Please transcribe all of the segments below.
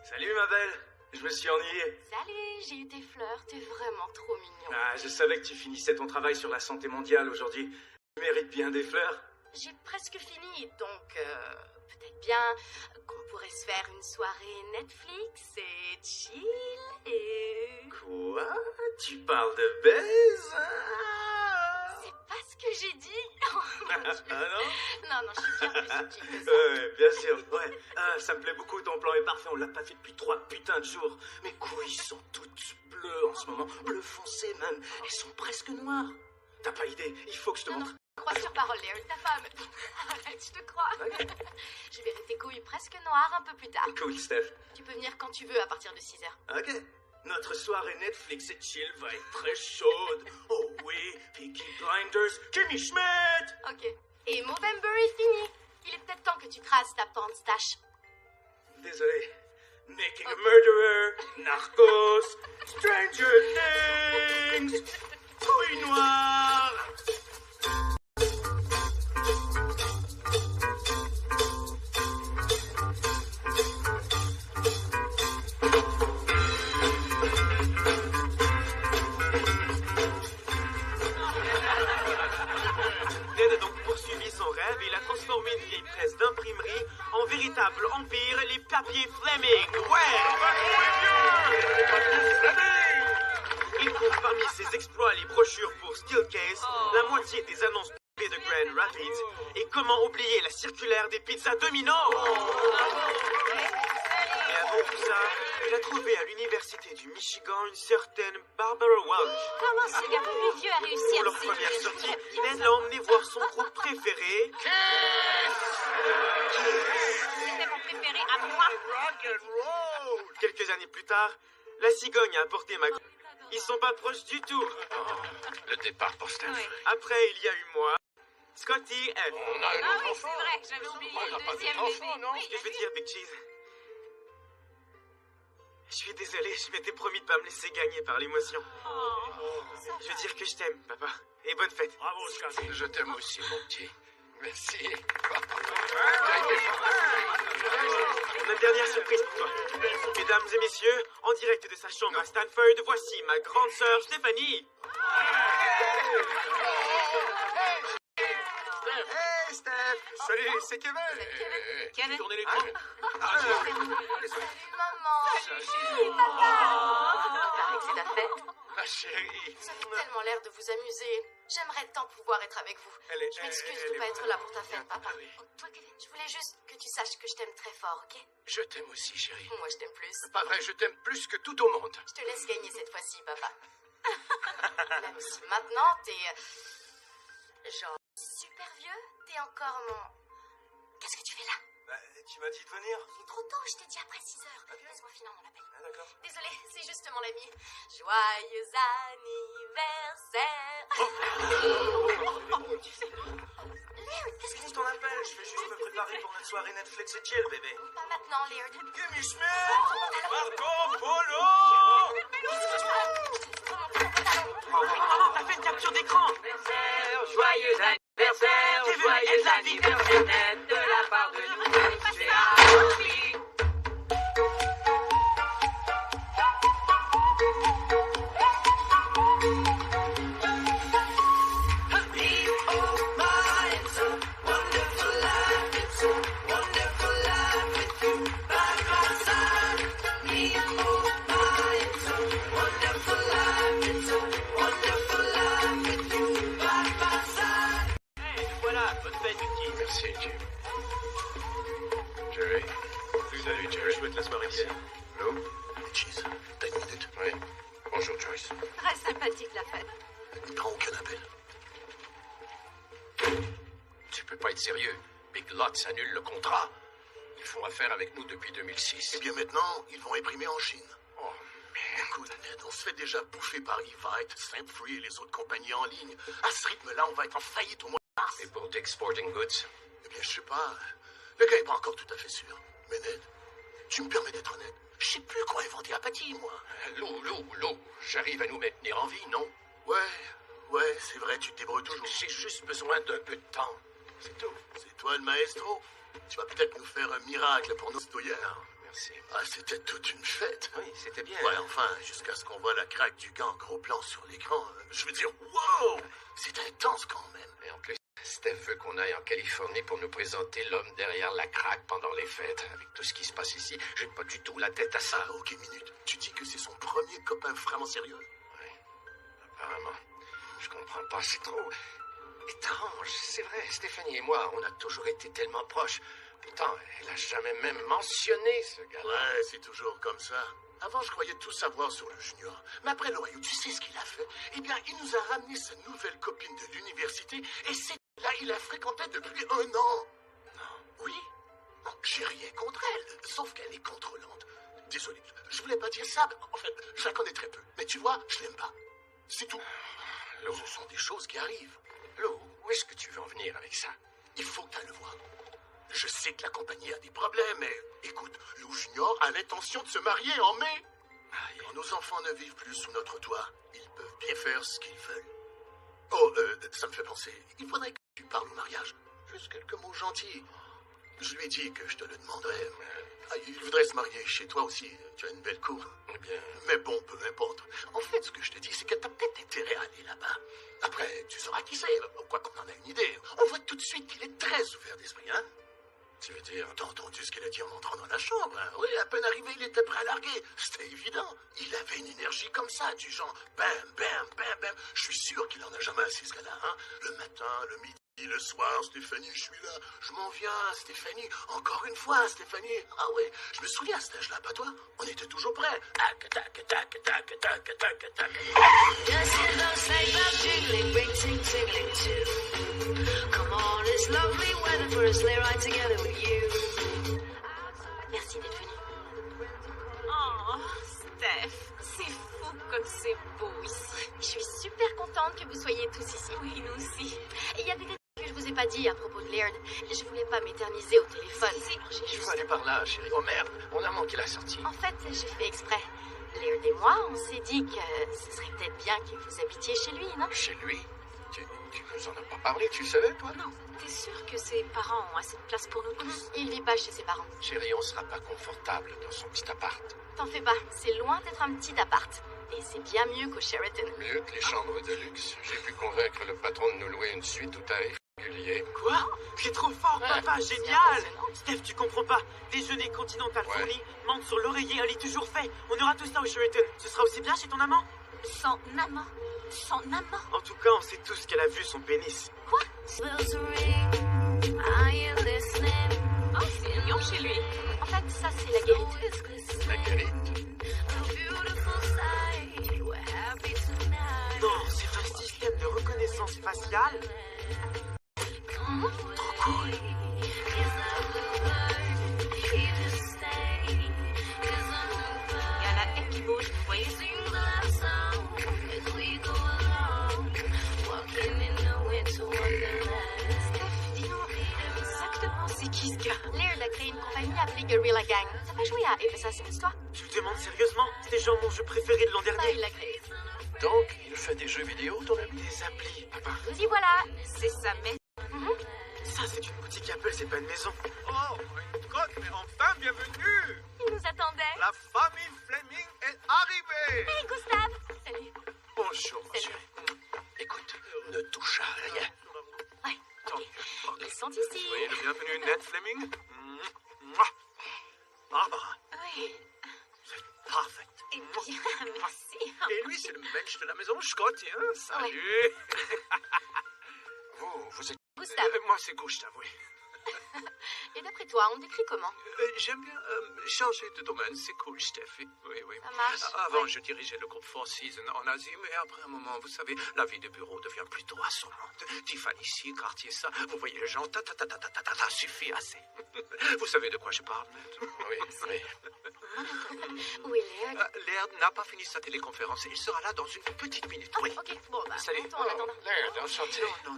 Salut ma belle, je me suis ennuyé. Salut, j'ai eu tes fleurs, t'es vraiment trop mignon. Ah, je savais que tu finissais ton travail sur la santé mondiale aujourd'hui. Tu mérites bien des fleurs. J'ai presque fini, donc peut-être bien qu'on pourrait se faire une soirée Netflix et chill et... Quoi? Tu parles de baise? C'est pas ce que j'ai dit. Ah non? Non, je suis bien plus subtile que ça. Ouais, bien sûr, ouais. Ah, ça me plaît beaucoup, ton plan est parfait, on l'a pas fait depuis 3 putains de jours. Mes couilles sont toutes bleues en ce moment, bleu foncé même. Elles sont presque noires. T'as pas idée, il faut que je te montre. Crois sur parole, Léo, ta femme. Arrête, je te crois. Okay. Je verrai tes couilles presque noires un peu plus tard. Cool, Steph. Tu peux venir quand tu veux à partir de 6h. Ok. Notre soirée Netflix et chill va être très chaude. Oh oui, Peaky Blinders, Kimmy Schmidt. Ok. Et Movember est fini. Il est peut-être temps que tu traces ta pornstache. Désolé. Making a Murderer, Narcos, Stranger Things, couilles noires. Il a transformé une vieille presse d'imprimerie en véritable empire, les papiers Fleming. Ouais! Il compte parmi ses exploits les brochures pour Steelcase, la moitié des annonces de Grand Rapids, et comment oublier la circulaire des pizzas Domino. Et avant tout ça, il a trouvé à l'université du Michigan une certaine Barbara Walsh. Comment ce gars plus vieux a réussi Pour leur première sortie, Ned l'a emmené voir son groupe préféré. C'était mon préféré à moi. Quelques années plus tard, la cigogne a apporté ma... Ils sont pas proches du tout. Le départ pour Steph. Oui. Après, il y a eu moi, Scotty et... On a un Ah autre oui, enfant. c'est vrai, j'avais oublié On n'a le pas deuxième d'autre bébé. enfant, non? Oui, Ce que je veux dire, Big Cheese... Je suis désolé, je m'étais promis de pas me laisser gagner par l'émotion. Je veux dire que je t'aime, papa. Et bonne fête. Bravo, Scotty. Je t'aime aussi, mon petit. Merci. On a une dernière surprise pour toi. Mesdames et messieurs, en direct de sa chambre à Stanford, voici ma grande sœur Stéphanie. Hey, Steph. Salut, c'est Kevin. Kevin. Tournez l'écran. Maman. Paraît que c'est ta fête. Ma chérie. Ça fait tellement l'air de vous amuser. J'aimerais tant pouvoir être avec vous. Je m'excuse de ne pas être là pour ta fête, papa. Oh, toi, Kevin, je voulais juste que tu saches que je t'aime très fort, ok? Je t'aime aussi, chérie. Moi, je t'aime plus. Pas vrai, je t'aime plus que tout au monde. Je te laisse gagner cette fois-ci, papa. Même si maintenant, t'es... genre super vieux, t'es encore mon... Qu'est-ce que tu fais là? Bah, tu m'as dit de venir. Il est trop tôt, je t'ai dit après 6h. Laisse-moi finir mon appel. Ah, d'accord. Désolée, c'est juste mon ami. Joyeux anniversaire. Léo, qu'est-ce que tu... ton appel, je vais juste me préparer pour notre soirée Netflix et chill, bébé. Pas maintenant, Léo. Kimmy Schmidt, Marco Polo. T'as fait une capture d'écran. Joyeux anniversaire, joyeux anniversaire net de la part de nous. C'est à lui. Voilà, bonne fête, Mickey. Merci, Jim. Jerry. Salut, Jerry. Chouette la soirée ici. Lou. Cheese. T'as une minute? Oui. Bonjour, Joyce. Très sympathique la fête. Ne prends aucun appel. Tu peux pas être sérieux. Big Lots annule le contrat. Ils font affaire avec nous depuis 2006. Eh bien maintenant, ils vont imprimer en Chine. Oh, merde. Écoute, Ned, on se fait déjà bouffer par Evite, Simfree et les autres compagnies en ligne. À ce rythme-là, on va être en faillite au mois de mars. Et pour Dick's Sporting Goods? Eh bien, je sais pas. Le gars est pas encore tout à fait sûr. Mais Ned, tu me permets d'être honnête. Je sais plus quoi inventer apathie, moi. Lou, j'arrive à nous maintenir en vie, non? Ouais, c'est vrai, tu te débrouilles toujours. J'ai juste besoin d'un peu de temps. C'est tout. C'est toi le maestro. Tu vas peut-être nous faire un miracle pour nos citoyens. Merci. Ah, c'était toute une fête. Oui, c'était bien. Ouais, enfin, jusqu'à ce qu'on voit la craque du gant en gros plan sur l'écran. Je veux dire, wow! C'est intense quand même. Et en plus, Steph veut qu'on aille en Californie pour nous présenter l'homme derrière la craque pendant les fêtes. Avec tout ce qui se passe ici, j'ai pas du tout la tête à ça. Ah, ok, minute. Tu dis que c'est son premier copain vraiment sérieux? Oui, apparemment. Je comprends pas, c'est trop étrange. C'est vrai, Stéphanie et moi, on a toujours été tellement proches. Pourtant, elle a jamais même mentionné ce gars-là. Ouais, c'est toujours comme ça. Avant, je croyais tout savoir sur le junior. Mais après l'Ohio, tu sais ce qu'il a fait? Eh bien, il nous a ramené sa nouvelle copine de l'université et c'est là il la fréquentait depuis 1 an. Non. Oui? Non, j'ai rien contre elle, sauf qu'elle est contrôlante. Désolé, je voulais pas dire ça. En fait, je la connais très peu. Mais tu vois, je l'aime pas. C'est tout. Lou, Ce sont des choses qui arrivent. Lou, où est-ce que tu veux en venir avec ça? Il faut que tu ailles le voir. Je sais que la compagnie a des problèmes, mais écoute, Lou Junior a l'intention de se marier en mai. Quand nos enfants ne vivent plus sous notre toit, ils peuvent bien faire ce qu'ils veulent. Oh, ça me fait penser, il faudrait que tu parles au mariage. Juste quelques mots gentils. Je lui ai dit que je te le demanderais. Il voudrait se marier chez toi aussi. Tu as une belle cour. Eh bien, Mais bon, peu importe. En fait, ce que je te dis, c'est que t'as peut-être intérêt à aller là-bas. Après, tu sauras qui c'est. Quoi qu'on en a une idée. On voit tout de suite qu'il est très ouvert d'esprit, hein? tu veux dire... T'as entendu ce qu'il a dit en entrant dans la chambre, hein? Oui, à peine arrivé, il était prêt à larguer. C'était évident. Il avait une énergie comme ça, du genre bam, bam, bam, bam. Je suis sûr qu'il en a jamais assez, ce gars-là, hein? Le matin, le midi, le soir, Stéphanie, je suis là. Je m'en viens, Stéphanie. Encore une fois, Stéphanie. Ah oui, je me souviens à cet âge-là, pas toi? On était toujours prêts. Tac, tac, tac, tac, tac, tac, tac. Just hear those sleigh bells jingling, ring ting tingling too. Come on, it's lovely weather for a sleigh ride together with you. Merci d'être venu. Oh, Steph, c'est fou comme c'est beau ici. Je suis super contente que vous soyez tous ici. Oui, nous aussi. Et il y a des détails que je vous ai pas dit à propos de Laird. Je voulais pas m'éterniser au téléphone. Alors j'ai Je juste... veux aller par là, chérie. Oh merde, on a manqué la sortie. En fait, j'ai fait exprès. Laird et moi, on s'est dit que ce serait peut-être bien que vous habitiez chez lui, non? Chez lui? Tu nous en as pas parlé, tu savais, toi? Non, t'es sûr que ses parents ont assez de place pour nous tous? Il vit pas chez ses parents. Chérie, on sera pas confortable dans son petit appart. T'en fais pas, c'est loin d'être un petit appart. Et c'est bien mieux qu'au Sheraton. Mieux que les chambres de luxe. J'ai pu convaincre le patron de nous louer une suite tout tarif régulier. Quoi? C'est trop fort, papa, c'est génial! impressionnant. Steph, tu comprends pas. Déjeuner continental Ouais. fourni, menthe sur l'oreiller, un lit toujours fait. On aura tout ça au Sheraton. Ce sera aussi bien chez ton amant? Son amant. Son amant. En tout cas, on sait tous qu'elle a vu son pénis. Bells ring, are you listening? Oh, c'est mignon chez lui. En fait, ça, c'est la guérite. La guérite. A beautiful sight, we're happy tonight. Non, c'est un système de reconnaissance faciale. Trop cool. Il y a la haie qui bouge, vous voyez? Dis-nous, Exactement, c'est qui ce gars? Laird a créé une compagnie appelée Guerrilla Gang. Ça va jouer à Assassin's, toi? Tu le demandes sérieusement? C'était genre mon jeu préféré de l'an Ça, dernier. il l'a créé. Donc, il fait des jeux vidéo, ton ami? Des applis, papa. Vous y voilà. C'est sa mère. Ça, c'est une boutique Apple, c'est pas une maison. Oh, my God, mais enfin, bienvenue! Il nous attendait. La famille Fleming est arrivée! Hey, Gustave. Salut. Bonjour, monsieur. Écoute, ne touche à rien. Ouais, ok. Ils sont ici. Soyez le bienvenu, Ned Fleming. Mouah. Barbara, Oui. parfait. Eh bien, merci. Et lui, c'est le mensch de la maison, Scott. Hein? Salut! Vous êtes... Gustave. Moi, c'est Gustave, oui. Et d'après toi, on décrit comment? J'aime bien changer de domaine, c'est cool, Steph. Oui, oui. Ça marche. Avant, Ouais. je dirigeais le groupe Four Seasons en Asie, mais après un moment, vous savez, la vie de bureau devient plutôt assommante. Tiffany ici, quartier ça, vous voyez les gens, ta, suffit assez. Vous savez de quoi je parle, Ned? Oui, oui. Où est Laird? Laird n'a pas fini sa téléconférence. Il sera là dans une petite minute. Oui. Ok, bon, bah, Salut. montons en attendant. Laird, enchanté. Non.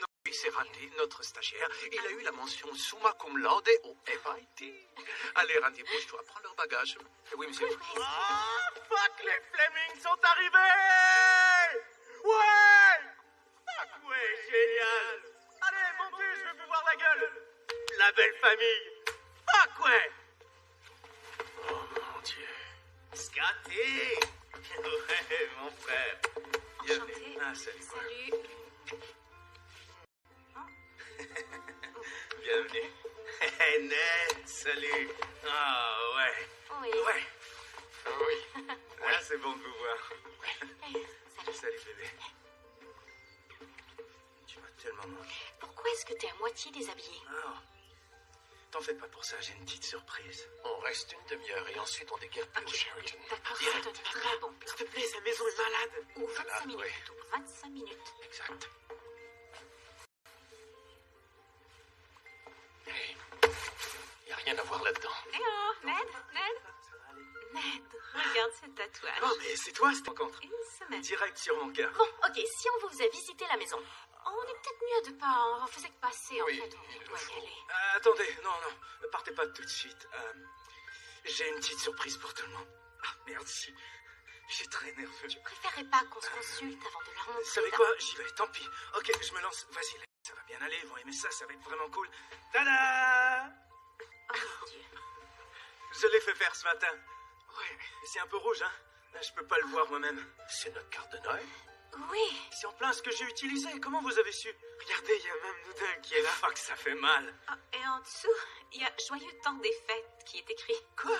Non, oui, c'est Randy, notre stagiaire. Il a eu la mention summa cum laude au MIT. Allez, Randy, bouge-toi, prends leur bagage. Oui, monsieur. Ah, fuck, les Flemings sont arrivés! Ouais! Fuck, ouais, génial! Allez, montez, je veux vous voir la gueule! la belle famille. Fuck ouais. Oh mon Dieu. Scotty. Ouais, mon frère. Bienvenue. Enchanté. Ah, salut. Salut. Bienvenue. Hey, Ned, salut. Ah, ouais. Oui. Ouais. Oui. Ah, c'est bon de vous voir. Salut. Salut, bébé. Tu m'as tellement manqué. Pourquoi est-ce que t'es à moitié déshabillé? Oh. T'en fais pas pour ça, j'ai une petite surprise. On reste une demi-heure et ensuite on déguerre plus au Sheraton. D'accord, c'est un très bon plan. S'il te plaît, sa maison est malade. Ou 25 Malade, minutes ouais. plutôt. 25 minutes. Exact. Hey, y a rien à voir là-dedans. Eh oh, Ned, regarde ce tatouage. Oh, mais c'est toi, cette rencontre. Une semaine. Direct sur mon cœur. Bon, ok, si on vous a visité la maison. On est peut-être mieux de pas... On faisait que passer, Oui, en fait. il On le doit faut. y aller. Attendez, non, partez pas tout de suite. J'ai une petite surprise pour tout le monde. Ah, merde, j'ai très nerveux. Tu préférerais pas qu'on se consulte avant de leur montrer... Vous savez quoi? J'y vais, tant pis. Ok, je me lance. Vas-y, ça va bien aller, ils vont aimer ça, ça va être vraiment cool. Tada! Oh mon Dieu. Je l'ai fait faire ce matin. Ouais, c'est un peu rouge, hein? Je peux pas le voir moi-même. C'est notre carte de Noël. Oui. C'est en plein ce que j'ai utilisé. Comment vous avez su? Regardez, il y a même Noodle qui est là. Fuck, ça fait mal. Ah, et en dessous, il y a Joyeux temps des fêtes qui est écrit. Quoi?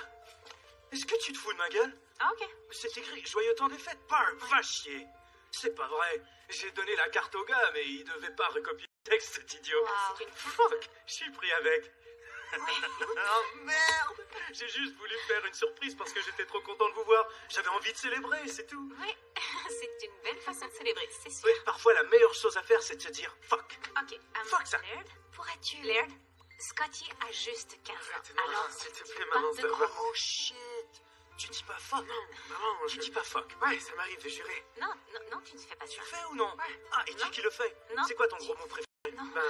Est-ce que tu te fous de ma gueule? Ah, ok. C'est écrit Joyeux temps des fêtes. Barb, va chier. C'est pas vrai. J'ai donné la carte au gars, mais il devait pas recopier le texte, cet idiot. Wow. C'est une carte. Fuck, je suis pris avec. Oh merde! J'ai juste voulu faire une surprise parce que j'étais trop content de vous voir. J'avais envie de célébrer, c'est tout. Oui, c'est une belle façon de célébrer, c'est sûr. Oui, parfois la meilleure chose à faire, c'est de se dire fuck. Ok, Fuck ça. Laird, Pourrais-tu... Laird, Scotty a juste 15 ans. Non, Alors, s'il te dis plaît, pas maman, de gros mots. Oh shit! Tu dis pas fuck? Non, maman, tu dis pas fuck. Ouais, ça m'arrive de jurer. Non, tu ne fais pas Tu ça. le fais ou non? Ah, et qui le fait? Non. C'est quoi ton gros mot préféré? Non, Ben,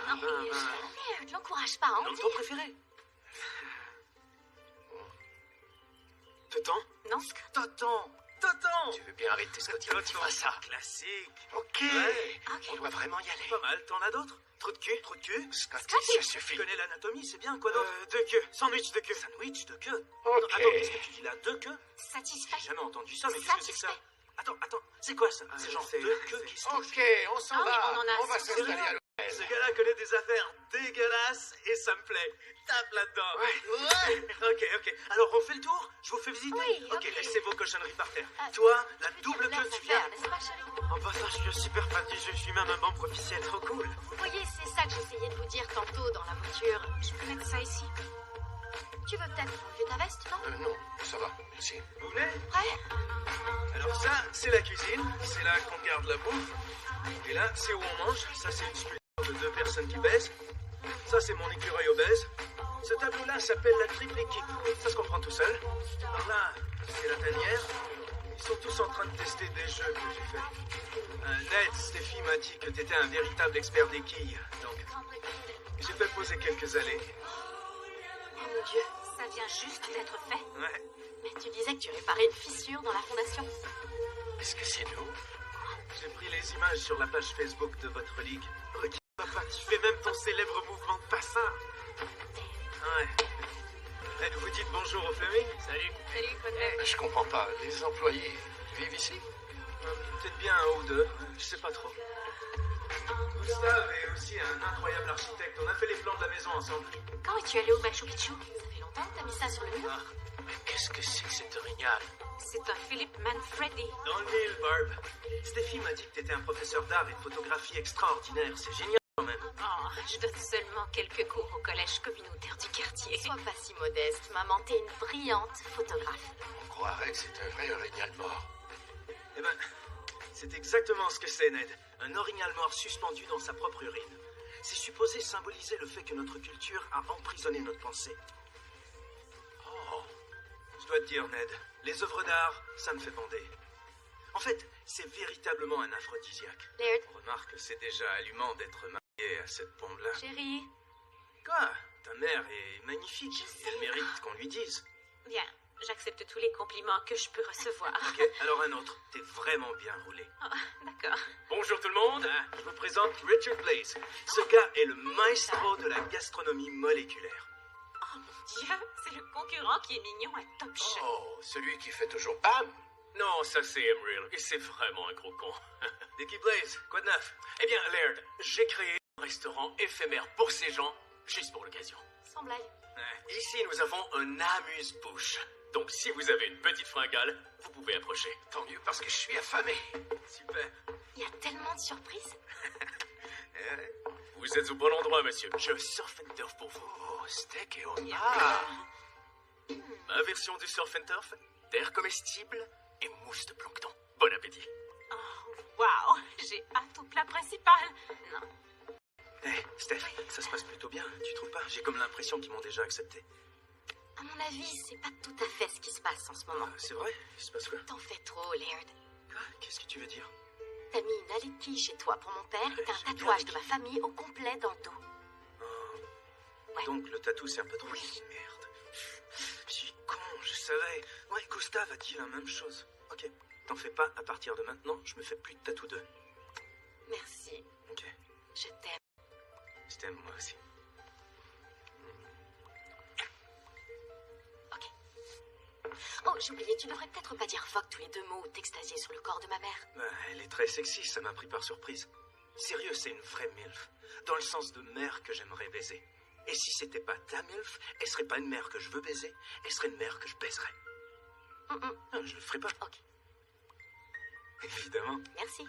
non, Laird, l'encourage pas, hein? non, ton préféré? Totan? non. Totan! Tu veux bien arrêter Scotty quand tu feras ça? Classique. Ok. Ouais. Ok. On doit vraiment y aller. Pas mal, t'en as d'autres? Trou de cul? Scotty, Scotty. ça Tu suffit. connais l'anatomie, c'est bien, quoi d'autre? Deux queues. Sandwich de queue. Sandwich de queue? Ok. Attends, qu'est-ce que tu dis là? Deux queues? Satisfait. J'ai jamais entendu ça, mais qu'est-ce que c'est que ça? Satisfait. Attends, c'est quoi ça? C'est genre deux queues qui se touchent. Ok, on s'en Ah oui, va. on en a va assez. s'installer à Ce l'hôtel. gars-là connaît des affaires dégueulasses et ça me plaît. Tape là-dedans. Ouais. Ok. Alors on fait le tour? Je vous fais visiter? Oui, Ok, ok. laissez vos cochonneries par terre. Ah, Toi, la Tu peux double dire queue, laisse tu viens? faire, n'est-ce pas, chérie? En passant, je suis super fan du jeu, je suis même un membre officiel, trop cool. Vous voyez, c'est ça que j'essayais de vous dire tantôt dans la voiture. Je peux mettre ça ici. Tu veux peut-être enlever ta veste, non? Non, ça va. Merci. Vous venez? Prêt? Alors ça, c'est la cuisine, c'est là qu'on garde la bouffe. Et là, c'est où on mange. Ça, c'est une sculpture de deux personnes qui baisent. Ça, c'est mon écureuil obèse. Ce tableau-là s'appelle la triple équipe. Ça se comprend tout seul. Alors là, c'est la tanière. Ils sont tous en train de tester des jeux que j'ai faits. Ned, Steffi m'a dit que t'étais un véritable expert des quilles. Donc, j'ai fait poser quelques allées. Oh mon Dieu. Ça vient juste d'être fait. Ouais. Mais tu disais que tu réparais une fissure dans la fondation. Est-ce que c'est nous? J'ai pris les images sur la page Facebook de votre ligue. Regarde, papa, tu fais même ton célèbre mouvement de bassin. Ouais. Vous dites bonjour au Fleming? Salut. Salut, quoi de neuf? Je comprends pas. Les employés vivent ici? Peut-être bien un ou deux, je sais pas trop. Gustave est aussi un incroyable architecte. On a fait les plans de la maison ensemble. Quand es-tu allé au Machu Picchu? Ça fait longtemps que t'as mis ça sur le mur? Mais qu'est-ce que c'est que cette orignal? C'est un Philippe Manfredi. Dans le mille, Barb. Steffi m'a dit que t'étais un professeur d'art et de photographie extraordinaire. C'est génial quand même. Oh, je donne seulement quelques cours au collège communautaire du quartier. Sois pas si modeste, maman. T'es une brillante photographe. On croirait que c'est un vrai orignal mort. Eh ben, c'est exactement ce que c'est, Ned. Un orignal mort suspendu dans sa propre urine. C'est supposé symboliser le fait que notre culture a emprisonné notre pensée. Oh, je dois te dire, Ned, les œuvres d'art, ça me fait bander. En fait, c'est véritablement un aphrodisiaque. Laird, Remarque, c'est déjà allumant d'être marié à cette bombe-là. chérie. Quoi? Ta mère est magnifique. Je sais. Elle mérite qu'on lui dise. Bien, j'accepte tous les compliments que je peux recevoir. Ok, alors un autre. T'es vraiment bien roulé. Oh, d'accord. Bonjour tout le monde, je vous présente Richard Blaze. Ce gars est le maestro de la gastronomie moléculaire. Oh mon Dieu, c'est le concurrent qui est mignon à Top Chef. Oh, celui qui fait toujours bam. Non, ça c'est Emeril, et c'est vraiment un gros con. Dickie Blaze, quoi de neuf? Eh bien, Laird, j'ai créé un restaurant éphémère pour ces gens, juste pour l'occasion. Sans blague. Ici, nous avons un amuse-bouche. Donc, si vous avez une petite fringale, vous pouvez approcher. Tant mieux parce que je suis affamé. Super. Il y a tellement de surprises. Vous êtes au bon endroit, monsieur. Je surf and turf pour vous. Oh, steak et homard. Ma version du surf and turf, terre comestible et mousse de plancton. Bon appétit. Oh, wow, j'ai hâte au plat principal. Non. Hé, Steph, ça se passe plutôt bien, tu trouves pas? J'ai comme l'impression qu'ils m'ont déjà accepté. À mon avis, c'est pas tout à fait ce qui se passe en ce moment. C'est vrai? Il se passe quoi? T'en fais trop, Laird. Quoi? Qu'est-ce que tu veux dire? T'as mis une allée de quilles chez toi pour mon père et t'as un J'ai mis tatouage une de ma famille au complet dans le dos. Ouais. Donc le tatou, c'est un peu trop... Oui. Merde. Petit con, je savais. Ouais, Gustave a dit la même chose. Ok, t'en fais pas, à partir de maintenant, je me fais plus de tatou d'eux. Merci. Ok, Je t'aime. je t'aime moi aussi. Ok. Oh, j'ai oublié, tu devrais peut-être pas dire fuck tous les 2 mots ou t'extasier sur le corps de ma mère. Bah, elle est très sexy, ça m'a pris par surprise. Sérieux, c'est une vraie MILF. Dans le sens de mère que j'aimerais baiser. Et si c'était pas ta MILF, elle serait pas une mère que je veux baiser, elle serait une mère que je baiserais. Ah, je le ferai pas. Ok, Évidemment. merci.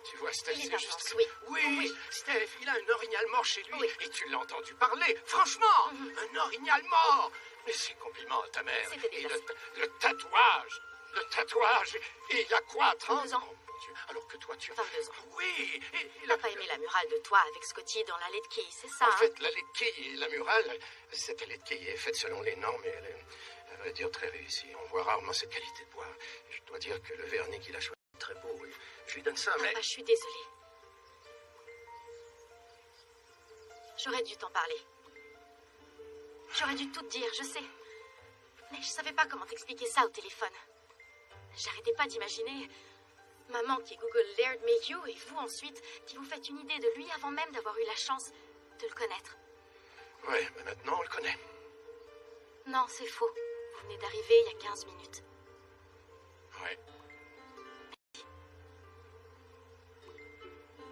Tu vois, Steph, Il est c'est intense, juste... oui. Oui, Oui. Steph, il a un orignal mort chez lui. Oui. Et tu l'as entendu parler. Franchement, un orignal mort. Mais c'est compliment à ta mère. C'était Et dégueulasse. le tatouage. Le tatouage. Et il a quoi, 30 2 ans. Oh, mon Dieu. Alors que toi, tu... 22 ans. Oui. Et il a T'as pas aimé la murale de toi avec Scotty dans l'allée de quilles, c'est ça? En hein? fait, la lait de quille et la murale, cette lait de quille est faite selon les normes et elle est, à vrai dire, très réussie. On voit rarement cette qualité de bois. Je dois dire que le vernis qu'il a choisi est très beau. Et je lui donne ça, mais... Papa, je suis désolée. J'aurais dû t'en parler. J'aurais dû tout te dire, je sais. Mais je savais pas comment t'expliquer ça au téléphone. J'arrêtais pas d'imaginer maman qui Google Laird Mayhew et vous ensuite qui vous faites une idée de lui avant même d'avoir eu la chance de le connaître. Ouais, mais maintenant, on le connaît. Non, c'est faux. Vous venez d'arriver il y a 15 minutes. Ouais.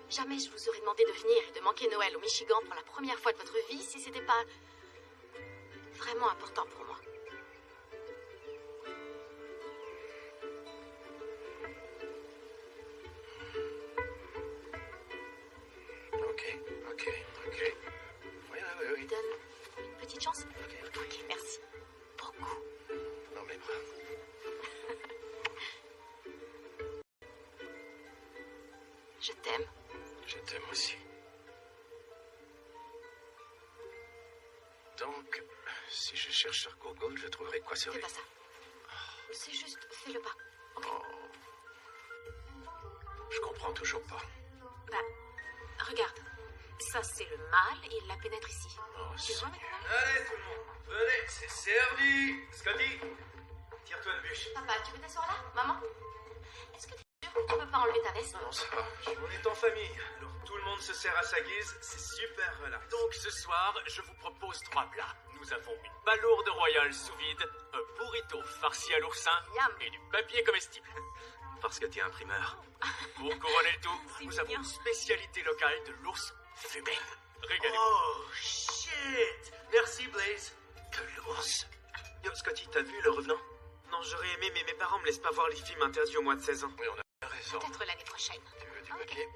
Jamais je vous aurais demandé de venir et de manquer Noël au Michigan pour la première fois de votre vie si c'était pas vraiment important pour moi. Ok. Oui. Donne une petite chance. Ok, merci. Beaucoup. Dans mes bras. Je t'aime. Je t'aime aussi. Donc, si je cherche sur Google, je trouverai quoi sur Fais lui? pas ça. C'est juste, fais-le pas. Oh. Je comprends toujours pas. Bah, regarde. Ça, c'est le mâle et il la pénètre ici. Oh, Tu vois maintenant? Allez tout le monde, venez, c'est servi. Scotty, tire-toi une bûche. Papa, tu veux t'asseoir là? Maman? Est-ce que t'es sûr que tu peux pas enlever ta veste? Non, ça va. On est en famille, alors tout le monde se sert à sa guise, c'est super relax. Donc ce soir, je vous propose 3 plats. Nous avons une palourde royale sous vide, un burrito farci à l'oursin Yum. et du papier comestible. Parce que t'es imprimeur. Pour couronner le tout, C'est nous avons mignon. une spécialité locale de l'ours fumé. Régalez-vous. Oh, shit. Merci, Blaze. De l'ours. Yo, Scotty, t'as vu Le Revenant? Non, j'aurais aimé, mais mes parents me laissent pas voir les films interdits au moins de 16 ans. Oui, on a raison. Peut-être l'année prochaine. Tu veux du Ok. papier?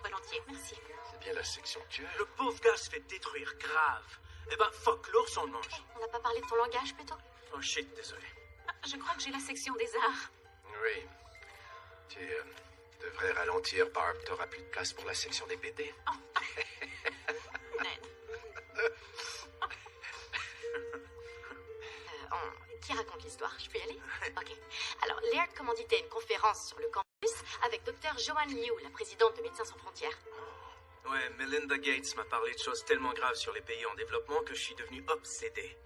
Volontiers, merci. C'est bien la section que tu as. Le pauvre gars se fait détruire grave. Eh ben, fuck, l'ours, on le mange. On n'a pas parlé de ton langage plutôt? Oh shit, désolé. Ah, je crois que j'ai la section des arts. Oui. Tu devrais ralentir, Barb. T'auras plus de place pour la section des BD. Ned. Qui raconte l'histoire? Je peux y aller? Ok. Alors, Laird commanditait une conférence sur le campus avec Dr. Joanne Liu, la présidente de Médecins sans frontières. Ouais, Melinda Gates m'a parlé de choses tellement graves sur les pays en développement que je suis devenu obsédé.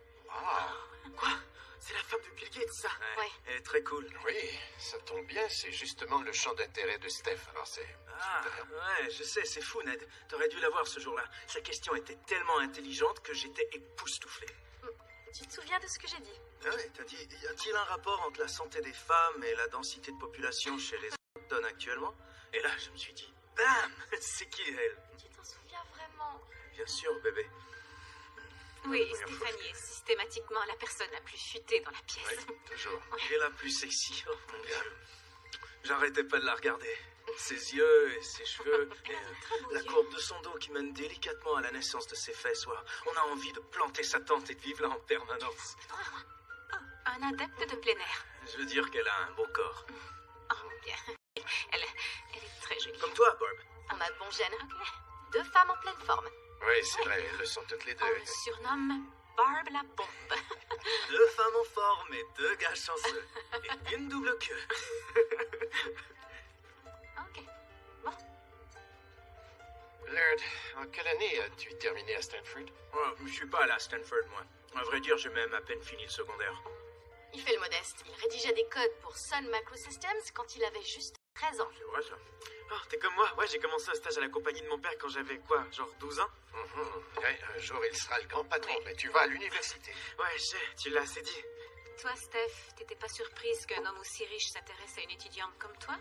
Quoi? C'est la femme de Bill Gates, ça? Ouais. Elle est très cool. Oui, ça tombe bien, c'est justement le champ d'intérêt de Steph, alors c'est Ah, super. ouais, je sais, c'est fou, Ned. T'aurais dû la voir ce jour-là. Sa question était tellement intelligente que j'étais époustouflé. Tu te souviens de ce que j'ai dit? Ah ouais, t'as dit, y a-t-il un rapport entre la santé des femmes et la densité de population chez les autochtones actuellement? Et là, je me suis dit, bam, c'est qui elle? Tu t'en souviens vraiment? Bien sûr, bébé. Oui, Première fois Stéphanie est systématiquement la personne la plus futée dans la pièce. Oui, toujours. Et la plus sexy, oh mon Dieu. J'arrêtais pas de la regarder. Ses yeux et ses cheveux, et, la courbe de son dos qui mène délicatement à la naissance de ses fesses. Ouais. On a envie de planter sa tente et de vivre là en permanence. Un adepte de plein air. Je veux dire qu'elle a un beau corps. Oh, bien. Elle est très jolie. Comme toi, Barb. On a de bons gènes. Deux femmes en pleine forme. Oui, c'est vrai, elles le sont toutes les On deux. me surnomme Barb la bombe. Deux femmes en forme et deux gars chanceux. Et une double queue. Ok. Bon. Laird, en quelle année as-tu terminé à Stanford? Oh, je suis pas allé à Stanford, moi. À vrai dire, j'ai même à peine fini le secondaire. Il fait le modeste. Il rédigeait des codes pour Sun Microsystems quand il avait juste 13 ans. C'est vrai, ça. Oh, t'es comme moi. Ouais, j'ai commencé un stage à la compagnie de mon père quand j'avais quoi, genre 12 ans? Ouais, un jour, il sera le grand patron, mais tu vas à l'université. Ouais, je sais, tu l'as assez dit. Toi, Steph, t'étais pas surprise qu'un homme aussi riche s'intéresse à une étudiante comme toi?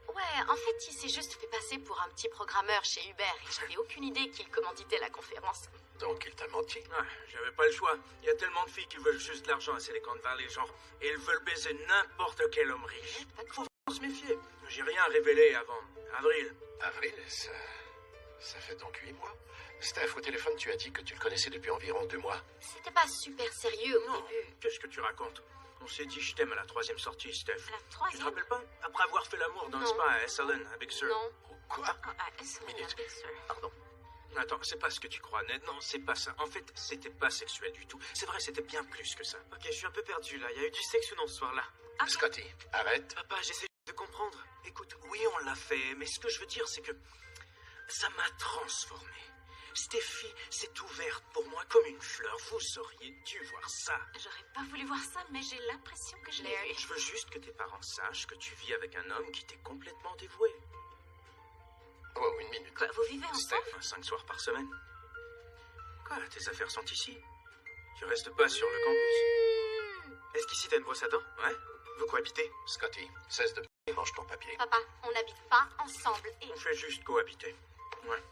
Ouais, en fait, il s'est juste fait passer pour un petit programmeur chez Uber et j'avais aucune idée qu'il commanditait la conférence. Donc, il t'a menti. Ouais, j'avais pas le choix. Il y a tellement de filles qui veulent juste de l'argent à Silicon Valley, genre, et elles veulent baiser n'importe quel homme riche. Faut se méfier. J'ai rien révélé avant avril. Avril, ça fait donc 8 mois. Steph, au téléphone, tu as dit que tu le connaissais depuis environ 2 mois. C'était pas super sérieux au Non, début. qu'est-ce que tu racontes? On s'est dit je t'aime à la 3e sortie, Steph. La Tu te troisième? rappelles pas? Après avoir fait l'amour dans le Non. spa à Esselen, à Big Sur. Non. Quoi? Ah, est-ce Minute. Big Sur? Pardon. Attends, c'est pas ce que tu crois, Ned. Non, c'est pas ça. En fait, c'était pas sexuel du tout. C'est vrai, c'était bien plus que ça. Ok, je suis un peu perdu là. Il y a eu du sexe ou non ce soir-là? Ok. Scotty, arrête. Papa, j'essaie de comprendre. Écoute, oui, on l'a fait, mais ce que je veux dire, c'est que ça m'a transformé. Steffi s'est ouverte pour moi comme une fleur. Vous auriez dû voir ça. J'aurais pas voulu voir ça, mais j'ai l'impression que je l'ai vu. Je veux juste que tes parents sachent que tu vis avec un homme qui t'est complètement dévoué. Oh, une minute. Quoi, vous vivez ensemble? Steph, 5 soirs par semaine. Quoi, tes affaires sont ici. Tu restes pas sur le campus. Est-ce qu'ici t'as une brosse à dents? Ouais. Vous cohabitez? Scotty, cesse de mange ton papier. Papa, on n'habite pas ensemble et... On fait juste cohabiter. Ouais.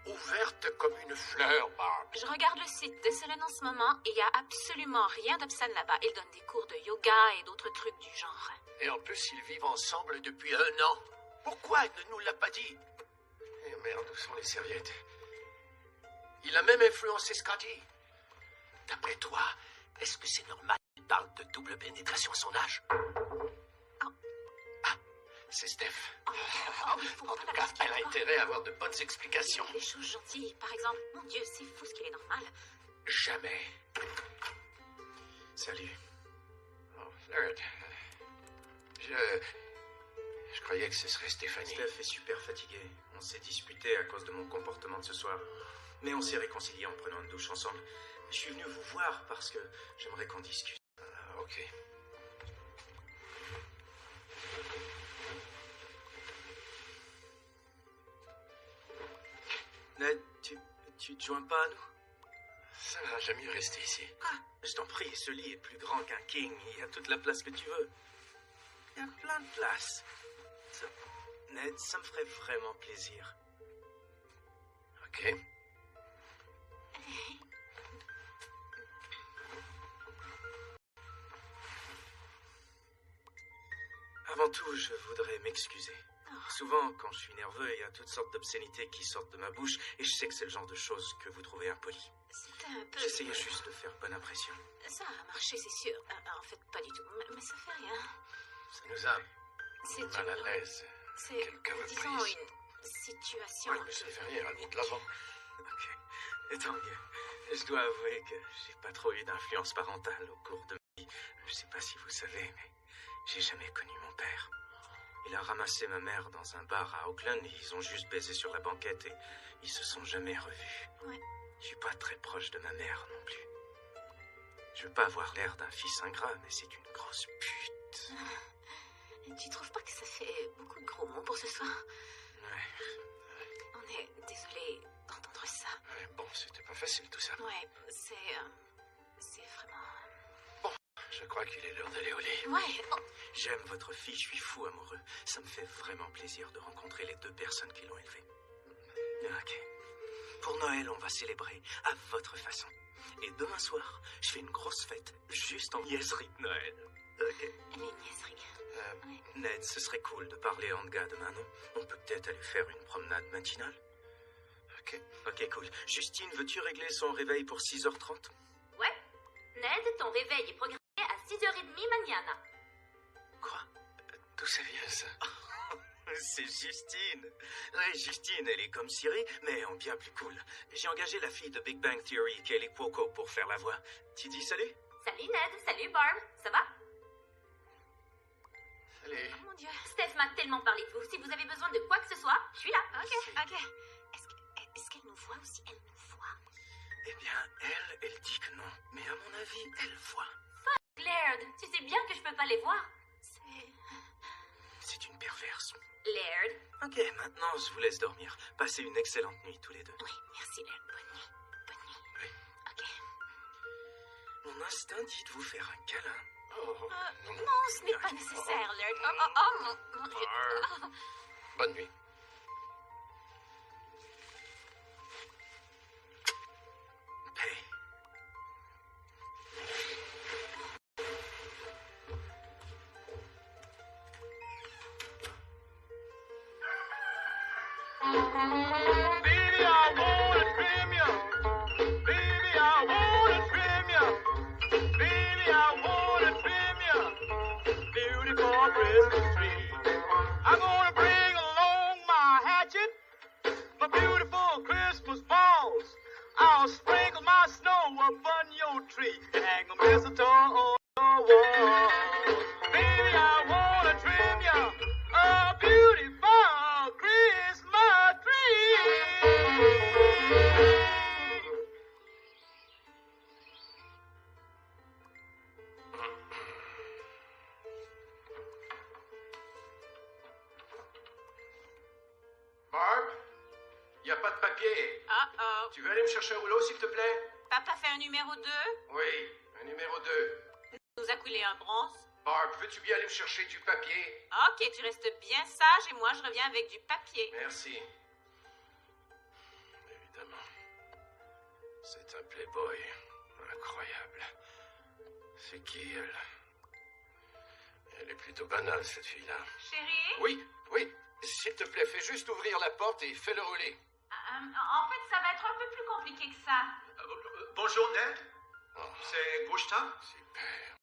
Ouverte comme une fleur, Barb. Je regarde le site d'Esselen en ce moment et il y a absolument rien d'obscène là-bas. Ils donnent des cours de yoga et d'autres trucs du genre. Et en plus, ils vivent ensemble depuis 1 an. Pourquoi elle ne nous l'a pas dit? Eh merde, où sont les serviettes? Il a même influencé Scotty. D'après toi, est-ce que c'est normal qu'il parle de double pénétration à son âge? Ah, c'est Steph. Il faut En pas tout la cas, risquer elle a encore. intérêt à avoir de bonnes explications. Des choses gentilles, par exemple. Mon Dieu, c'est fou ce qu'il est normal. Jamais. Salut. Oh, Laird. Je croyais que ce serait Stéphanie. Steph est super fatiguée. On s'est disputé à cause de mon comportement de ce soir. Mais on s'est réconciliés en prenant une douche ensemble. Je suis venu vous voir parce que j'aimerais qu'on discute. Ah, ok. Ned, tu te joins pas à nous? Ça va, j'aime mieux rester ici. Quoi? Je t'en prie, ce lit est plus grand qu'un king. Il y a toute la place que tu veux. Il y a plein de place. Ned, ça me ferait vraiment plaisir. Ok. Avant tout, je voudrais m'excuser. Souvent, quand je suis nerveux, il y a toutes sortes d'obscénités qui sortent de ma bouche, et je sais que c'est le genre de choses que vous trouvez impolies. C'était un peu... J'essayais juste de faire bonne impression. Ça a marché, c'est sûr. En fait, pas du tout. Mais ça fait rien. Ça nous a C'est mal à l'aise. C'est, Quelques disons, reprises. une situation... Oui, mais ça ne fait rien, allons de l'avant. Ok, et tant mieux. Je dois avouer que j'ai pas trop eu d'influence parentale au cours de ma vie. Je sais pas si vous savez, mais J'ai jamais connu mon père. Il a ramassé ma mère dans un bar à Oakland et ils ont juste baisé sur la banquette et ils se sont jamais revus. Ouais. Je suis pas très proche de ma mère non plus. Je veux pas avoir l'air d'un fils ingrat, mais c'est une grosse pute. Tu trouves pas que ça fait beaucoup de gros mots pour ce soir? Ouais. On est désolé d'entendre ça. Ouais, bon, c'était pas facile tout ça. Ouais, c'est vraiment... Je crois qu'il est l'heure d'aller au lit. Ouais, oh, J'aime votre fille, je suis fou amoureux. Ça me fait vraiment plaisir de rencontrer les 2 personnes qui l'ont élevée. Ok. Pour Noël, on va célébrer à votre façon. Et demain soir, je fais une grosse fête, juste en niaiserie de Noël. Ok. les niaiseries. Ned, ce serait cool de parler en gars demain, non? On peut peut-être aller faire une promenade matinale? Ok. Ok, cool. Justine, veux-tu régler son réveil pour 6h30? Ouais. Ned, ton réveil est programmé à 6h30 mañana. Quoi? D'où ça vient, ça? C'est Justine. Ouais, Justine, elle est comme Siri, mais en bien plus cool. J'ai engagé la fille de Big Bang Theory, Kelly Cuoco, pour faire la voix. Tu dis salut? Salut Ned, salut Barb, ça va? Allez. Oh mon Dieu, Steph m'a tellement parlé de vous. Si vous avez besoin de quoi que ce soit, je suis là. Ok. Est-ce qu'elle nous voit ou si elle nous voit? Eh bien, elle dit que non. Mais à mon avis, elle voit. Laird, tu sais bien que je peux pas les voir. C'est une perverse. Laird. Ok, maintenant, je vous laisse dormir. Passez une excellente nuit, tous les 2. Oui, merci Laird, bonne nuit. Bonne nuit. Oui. Ok. Mon instinct dit de vous faire un câlin. Oh, non. Non, ce n'est pas nécessaire, Laird. Oh, mon Dieu. Oh. Bonne nuit. Paix. Baby, I wanna trim you. Baby, I wanna trim you. Baby, I wanna trim you. Beautiful Christmas tree. I'm gonna bring along my hatchet, my beautiful Christmas balls. I'll sprinkle my snow upon your tree and hang a mistletoe on the wall. Baby, I wanna trim you a beautiful Christmas tree. Barb, y a pas de papier. Oh. Tu veux aller me chercher un rouleau, s'il te plaît? Papa fait un numéro 2. Oui, un numéro 2. Nous a coulé un bronze. Barb, veux-tu bien aller me chercher du papier? Ok, tu restes bien sage et moi je reviens avec du papier. Merci. Évidemment. C'est un playboy. Incroyable. C'est qui, elle? Elle est plutôt banale, cette fille-là. Chérie? Oui. S'il te plaît, fais juste ouvrir la porte et fais-le rouler. En fait, ça va être un peu plus compliqué que ça. Bonjour Ned, Oh, c'est Gustav. super.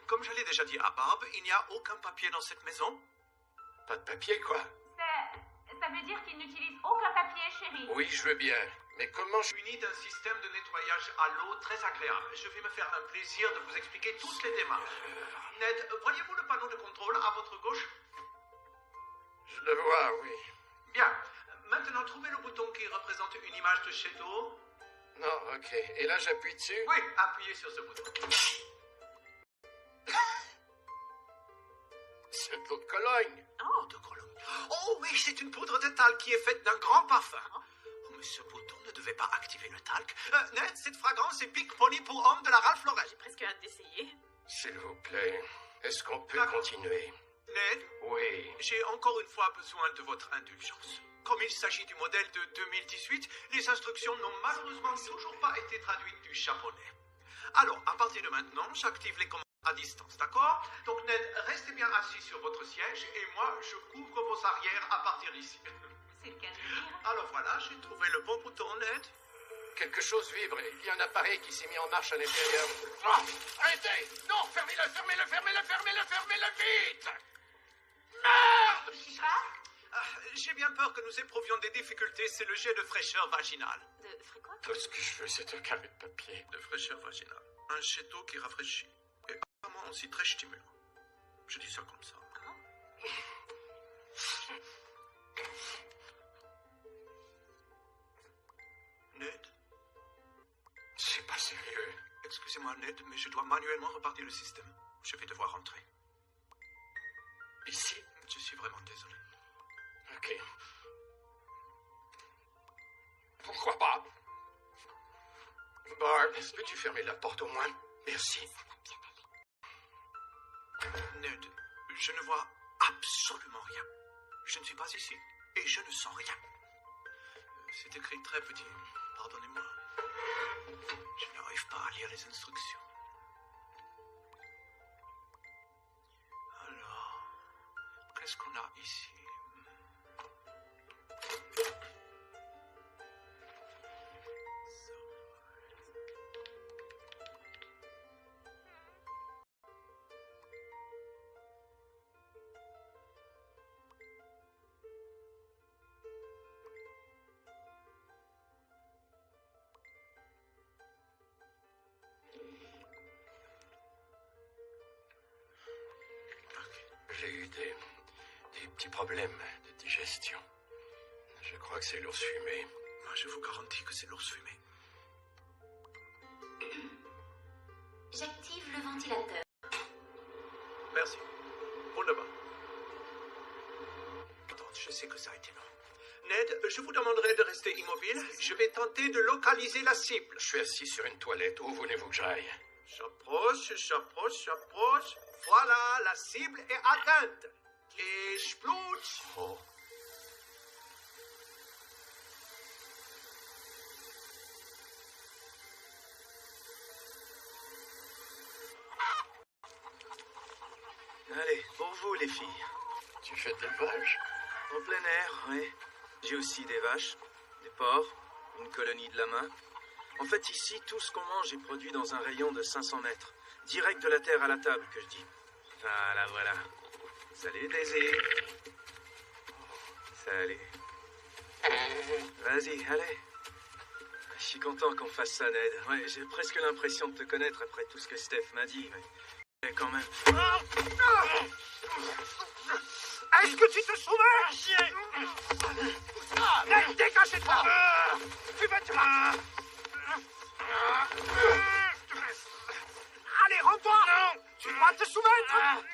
Comme je l'ai déjà dit à Barb, il n'y a aucun papier dans cette maison. Pas de papier, quoi? Ça veut dire qu'il n'utilise aucun papier, chérie. Oui, je veux bien. Mais comment je... Muni d'un système de nettoyage à l'eau très agréable. Je vais me faire un plaisir de vous expliquer toutes les démarches. Ned, voyez-vous le panneau de contrôle à votre gauche? Je le vois, oui. Bien. Maintenant, trouvez le bouton qui représente une image de jet d'eau. Non, ok. Et là, j'appuie dessus? Oui, appuyez sur ce bouton. C'est de l'eau de Cologne. Oh, de Cologne. Oh oui, c'est une poudre de talc qui est faite d'un grand parfum. Oh, mais ce bouton ne devait pas activer le talc. Ned, cette fragrance est Big Pony pour homme de la Ralph Lauren. J'ai presque hâte d'essayer. S'il vous plaît, est-ce qu'on peut D'accord. continuer? Ned, Oui. j'ai encore une fois besoin de votre indulgence. Comme il s'agit du modèle de 2018, les instructions n'ont malheureusement toujours pas été traduites du japonais. Alors, à partir de maintenant, j'active les commandes à distance, d'accord? Donc, Ned, restez bien assis sur votre siège et moi, je couvre vos arrières à partir d'ici. C'est le cas de le dire. Alors voilà, j'ai trouvé le bon bouton, Ned. Quelque chose vibre. Il y a un appareil qui s'est mis en marche à l'intérieur. Ah, arrêtez! Non, fermez-le, fermez-le, fermez-le, fermez-le, fermez-le vite! Merde! J'ai bien peur que nous éprouvions des difficultés, c'est le jet de fraîcheur vaginale. De quoi? Tout ce que je veux, c'est un carré de papier. De fraîcheur vaginale. Un jet d'eau qui rafraîchit. Et apparemment aussi très stimulant. Je dis ça comme ça. Ned? C'est pas sérieux. Excusez-moi, Ned, mais je dois manuellement repartir le système. Je vais devoir rentrer. Ici? Je suis vraiment désolé. Ok. Pourquoi pas? Barb, peux-tu fermer la porte au moins? Merci. Ned, je ne vois absolument rien. Je ne suis pas ici et je ne sens rien. C'est écrit très petit. Pardonnez-moi. Je n'arrive pas à lire les instructions. Alors, qu'est-ce qu'on a ici? J'ai eu des petits problèmes de digestion. Je crois que c'est l'ours fumé. Moi, je vous garantis que c'est l'ours fumé. J'active le ventilateur. Merci. Pour là-bas. Attends, je sais que ça a été long. Ned, je vous demanderai de rester immobile. Je vais tenter de localiser la cible. Je suis assis sur une toilette. Où voulez-vous que j'aille? J'approche, j'approche, j'approche. Voilà, la cible est atteinte. Et je plonge. Oh. Allez, pour vous, les filles. Tu fais des vaches? En plein air, oui. J'ai aussi des vaches, des porcs, une colonie de lamas. En fait, ici, tout ce qu'on mange est produit dans un rayon de 500 mètres. Direct de la terre à la table, que je dis. Voilà, voilà. Salut, Daisy. Salut. Vas-y, allez. Je suis content qu'on fasse ça, Ned. Ouais, j'ai presque l'impression de te connaître après tout ce que Steph m'a dit, mais quand même. Est-ce que tu te souviens? Ned, dégagez-toi! Tu vas te... Allez, rends-toi! Tu dois te soumettre!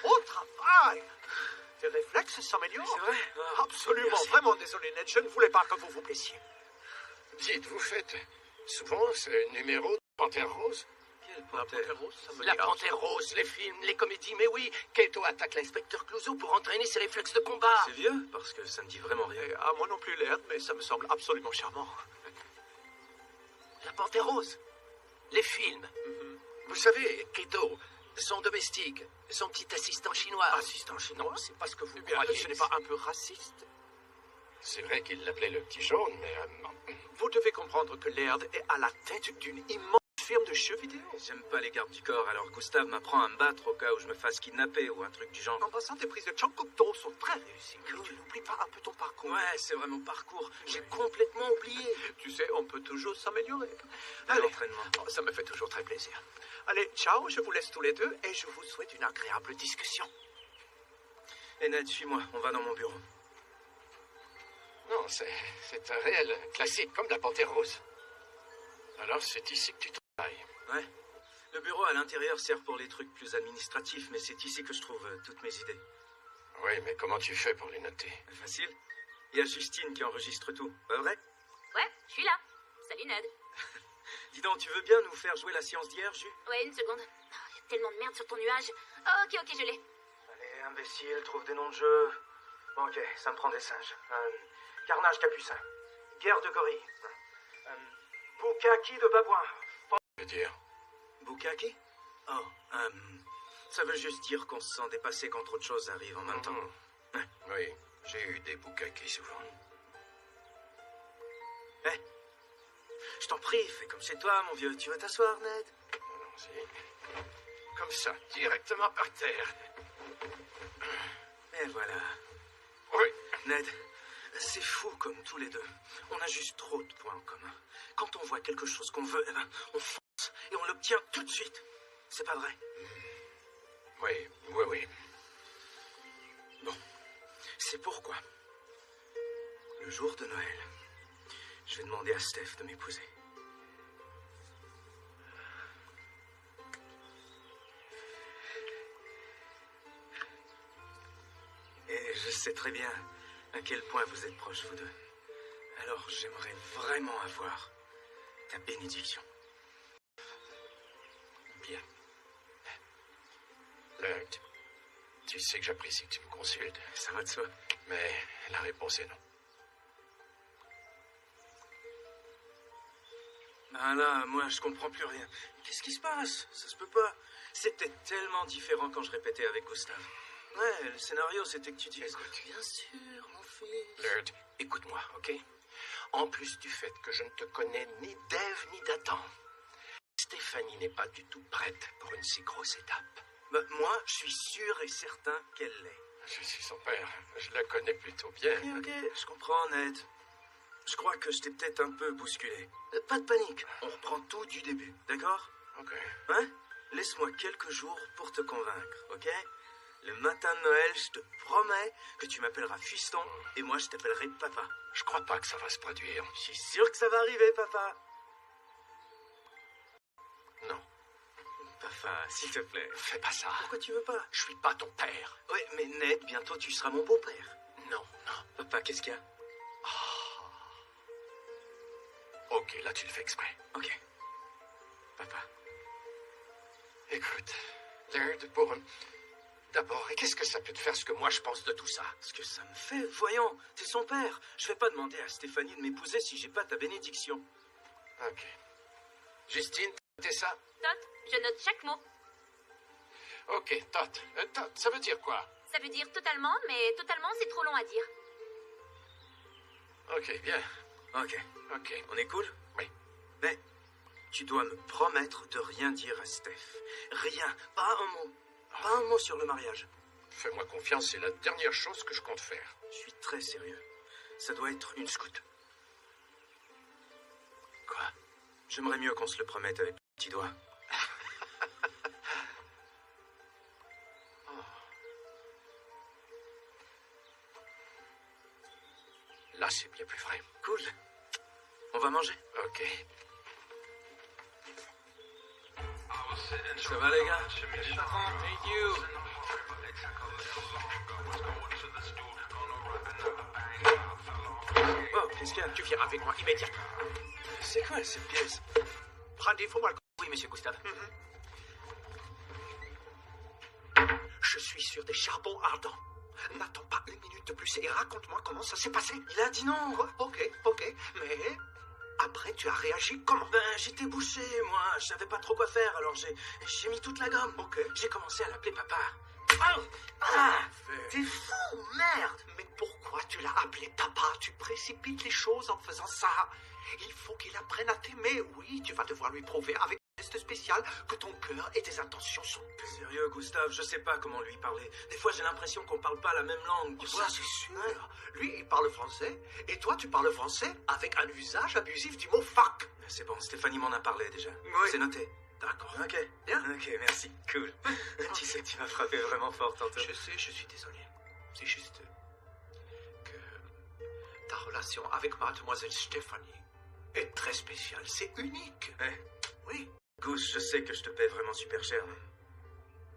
Au travail! Tes réflexes s'améliorent. C'est vrai? Absolument, Merci. vraiment désolé, Ned. Je ne voulais pas que vous vous blessiez. Dites, vous faites souvent ce numéro de Panthère Rose? Quelle La panthère? Panthère Rose, ça me La dit quelque Panthère Rose, les films, les comédies, mais oui, Kato attaque l'inspecteur Clouseau pour entraîner ses réflexes de combat. C'est vieux, parce que ça me dit vraiment rien. chose. À moi non plus, Laird, mais ça me semble absolument charmant. La Panthère Rose, les films. Vous savez, Kato, son domestique, son petit assistant chinois. Assistant chinois? Non, c'est pas ce que vous Bien, croyez. ce n'est pas un peu raciste? C'est vrai qu'il l'appelait le petit jaune, mais... Vous devez comprendre que Laird est à la tête d'une immense firme de jeux vidéo. J'aime pas les gardes du corps, alors Gustave m'apprend à me battre au cas où je me fasse kidnapper ou un truc du genre. En passant, tes prises de Chankukto sont très réussies. Tu n'oublies pas un peu ton parcours. Ouais, c'est vraiment parcours. J'ai complètement oublié. Tu sais, on peut toujours s'améliorer. À Allez, l'entraînement. oh, ça me fait toujours très plaisir. Allez, ciao, je vous laisse tous les deux et je vous souhaite une agréable discussion. Et Ned, suis-moi, on va dans mon bureau. Non, c'est un réel classique, comme la Panthère Rose. Alors, c'est ici que tu travailles. Ouais. Le bureau à l'intérieur sert pour les trucs plus administratifs, mais c'est ici que je trouve toutes mes idées. Oui, mais comment tu fais pour les noter? Facile. Il y a Justine qui enregistre tout, pas vrai? Ouais, je suis là. Salut Ned. Dis donc, tu veux bien nous faire jouer la séance d'hier, Jus? Ouais, une seconde. Oh, y a tellement de merde sur ton nuage. Oh, ok, je l'ai. Allez, imbécile, trouve des noms de jeu. Ok, ça me prend des singes. Carnage capucin. Guerre de gorilles. Bukaki de babouin. Je veux dire, Bukaki? Oh, ça veut juste dire qu'on se sent dépassé quand trop de choses arrivent en même temps. oui, j'ai eu des bukaki souvent. Eh, je t'en prie, fais comme chez toi, mon vieux. Tu veux t'asseoir, Ned? Allons-y. Comme ça, directement par terre. Et voilà. Oui. Ned, c'est fou comme tous les deux. On a juste trop de points en commun. Quand on voit quelque chose qu'on veut, eh ben, on fonce et on l'obtient tout de suite. C'est pas vrai. Oui, oui, oui. Bon, c'est pourquoi. Le jour de Noël, je vais demander à Steph de m'épouser. Et je sais très bien à quel point vous êtes proches, vous deux. Alors j'aimerais vraiment avoir ta bénédiction. Bien. Laird, tu sais que j'apprécie que tu me consultes. Ça va de soi. Mais la réponse est non. Ah là, moi, je comprends plus rien. Qu'est-ce qui se passe? Ça se peut pas. C'était tellement différent quand je répétais avec Gustave. Ouais, le scénario, c'était que tu dises... Écoute. Bien sûr, mon fils. Laird, écoute-moi, OK? En plus du fait que je ne te connais ni d'Ève ni d'Adam, Stéphanie n'est pas du tout prête pour une si grosse étape. Bah, moi, je suis sûr et certain qu'elle l'est. Je suis son père. Je la connais plutôt bien. Ok, je comprends, Ned. Je crois que je t'ai peut-être un peu bousculé. Pas de panique, on reprend tout du début, d'accord? OK. Hein? Laisse-moi quelques jours pour te convaincre, ok? Le matin de Noël, je te promets que tu m'appelleras fiston et moi je t'appellerai papa. Je crois pas que ça va se produire. Je suis sûr que ça va arriver, papa. Non. Papa, s'il te plaît. Fais pas ça. Pourquoi tu veux pas? Je suis pas ton père. Oui, mais Ned, bientôt tu seras mon beau-père. Non, non. Papa, qu'est-ce qu'il y a? OK, là tu le fais exprès. Ok. Papa. Écoute, Laird, pour... D'abord, et qu'est-ce que ça peut te faire ce que moi je pense de tout ça? Ce que ça me fait, voyons, t'es son père. Je vais pas demander à Stéphanie de m'épouser si j'ai pas ta bénédiction. OK. Justine, t'as noté ça? Tot, je note chaque mot. OK, Tot. Tot, ça veut dire quoi? Ça veut dire totalement, mais totalement, c'est trop long à dire. OK, bien. Ok. OK. On est cool? Oui. Mais tu dois me promettre de rien dire à Steph. Rien, pas un mot. Pas un mot sur le mariage. Fais-moi confiance, c'est la dernière chose que je compte faire. Je suis très sérieux. Ça doit être une scout. Quoi? J'aimerais mieux qu'on se le promette avec le petit doigt. Là, c'est bien plus vrai. Cool. On va manger? OK. Ça va, les gars? Thank you. Oh, qu'est-ce qu'il y a? Tu viens avec moi immédiatement. C'est quoi cette pièce? Rendez-vous, Malcolm. Oui, monsieur Gustave. Je suis sur des charbons ardents. N'attends pas une minute de plus et raconte-moi comment ça s'est passé. Il a dit non. Quoi? OK. Mais après, tu as réagi comment? Ben, j'étais bouché, moi. Je savais pas trop quoi faire, alors j'ai mis toute la gomme. OK. J'ai commencé à l'appeler papa. T'es fou, merde! Mais pourquoi tu l'as appelé papa? Tu précipites les choses en faisant ça. Il faut qu'il apprenne à t'aimer. Oui, tu vas devoir lui prouver avec un geste spécial que ton cœur et tes intentions sont pures. Sérieux, Gustave, je sais pas comment lui parler. Des fois, j'ai l'impression qu'on parle pas la même langue. Tu vois? Ça, c'est sûr. Lui, il parle français, et toi, tu parles français avec un usage abusif du mot fuck. C'est bon, Stéphanie m'en a parlé déjà. Oui. C'est noté. D'accord. Ok. Bien. Ok, merci. Cool. Tu sais que tu m'as frappé vraiment fort tantôt. Je sais, je suis désolé. C'est juste que ta relation avec mademoiselle Stéphanie est très spéciale. C'est unique. Oui. Gus, je sais que je te paie vraiment super cher, mais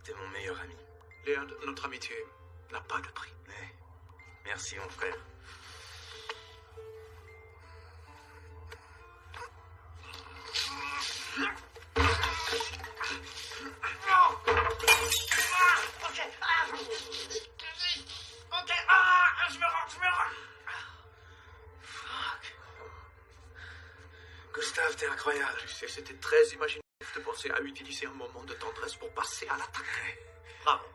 t'es mon meilleur ami. Laird, notre amitié n'a pas de prix. Mais merci, mon frère. Gustave, t'es incroyable. Tu sais, c'était très imaginatif de penser à utiliser un moment de tendresse pour passer à l'attaque. Bravo.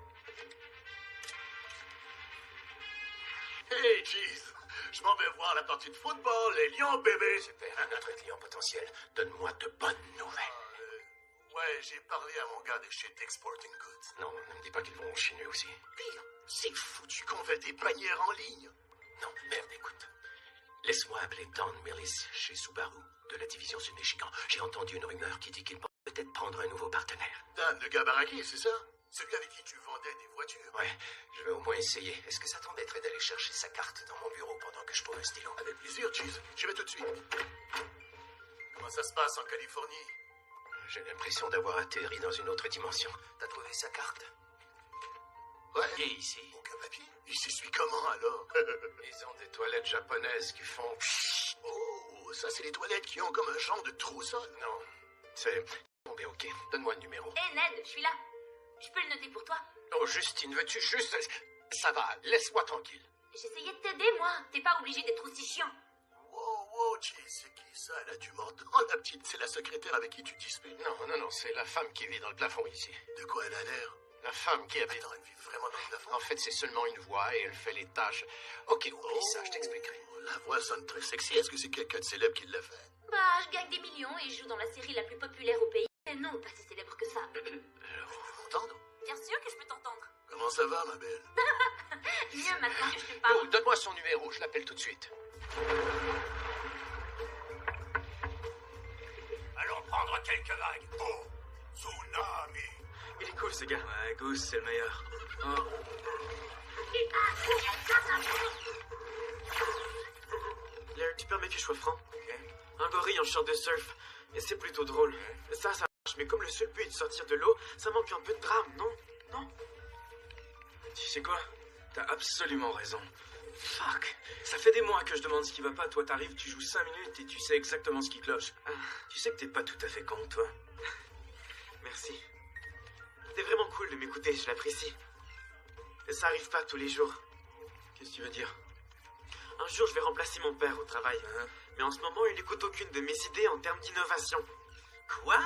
Hey, jeez. Je m'en vais voir la partie de football, les Lions, bébé. Super, un autre client potentiel. Donne-moi de bonnes nouvelles. Ouais, j'ai parlé à mon gars de chez Exporting Goods. Non, ne me dis pas qu'ils vont chez nous aussi. Pire, c'est foutu qu'on fait des bannières en ligne. Non, merde, écoute. Laisse-moi appeler Don Millis chez Subaru, de la division Sud-Michigan. J'ai entendu une rumeur qui dit qu'il peut-être prendre un nouveau partenaire. Dan, le gars baraqué, c'est ça? Celui avec qui tu vendais des voitures. Ouais, je vais au moins essayer. Est-ce que ça t'embêterait d'aller chercher sa carte dans mon bureau pendant que je trouve un stylo? Avec plaisir, Cheese. J'y vais tout de suite. Comment ça se passe en Californie? J'ai l'impression d'avoir atterri dans une autre dimension. T'as trouvé sa carte? Ouais. Et ici? Aucun papier. Il s'y suit comment, alors? Ils ont des toilettes japonaises qui font... Oh, ça, c'est les toilettes qui ont comme un genre de trou au sol. Non, c'est... Tombé, ok. Donne-moi le numéro. Hé, Ned, je suis là. Je peux le noter pour toi? Oh, Justine, veux-tu juste... Ça va, laisse-moi tranquille. J'essayais de t'aider, moi. T'es pas obligé d'être aussi chiant. Wow, Cheese, c'est qui ça, là, tu m'entends, la petite? C'est la secrétaire avec qui tu disputes? Non, c'est la femme qui vit dans le plafond ici. De quoi elle a l'air? La femme qui habite... Attends, elle vit vraiment dans le plafond? En fait, c'est seulement une voix et elle fait les tâches. Ok, oublie ça, je t'expliquerai. La voix sonne très sexy. Est-ce que c'est quelqu'un de célèbre qui l'a fait? Bah, je gagne des millions et je joue dans la série la plus populaire au pays. Mais non, pas si célèbre que ça. Vous m'entendez? Bien sûr que je peux t'entendre. Comment ça va, ma belle? Viens maintenant que je te parle. Oh, donne-moi son numéro, je l'appelle tout de suite. Allons prendre quelques vagues. Oh, tsunami. Il est cool, ce gars. Ouais, Goose, c'est le meilleur. Oh. Larry, tu permets que je sois franc? Un gorille en short de surf. Et c'est plutôt drôle. Ça marche, mais comme le seul but est de sortir de l'eau, ça manque un peu de drame, non? Non? Tu sais quoi? T'as absolument raison. Fuck. Ça fait des mois que je demande ce qui va pas. Toi, t'arrives, tu joues 5 minutes et tu sais exactement ce qui cloche. Tu sais que t'es pas tout à fait con, toi. Merci. T'es vraiment cool de m'écouter, je l'apprécie. Et ça arrive pas tous les jours. Qu'est-ce que tu veux dire? Un jour, je vais remplacer mon père au travail. Mais en ce moment, il n'écoute aucune de mes idées en termes d'innovation. Quoi?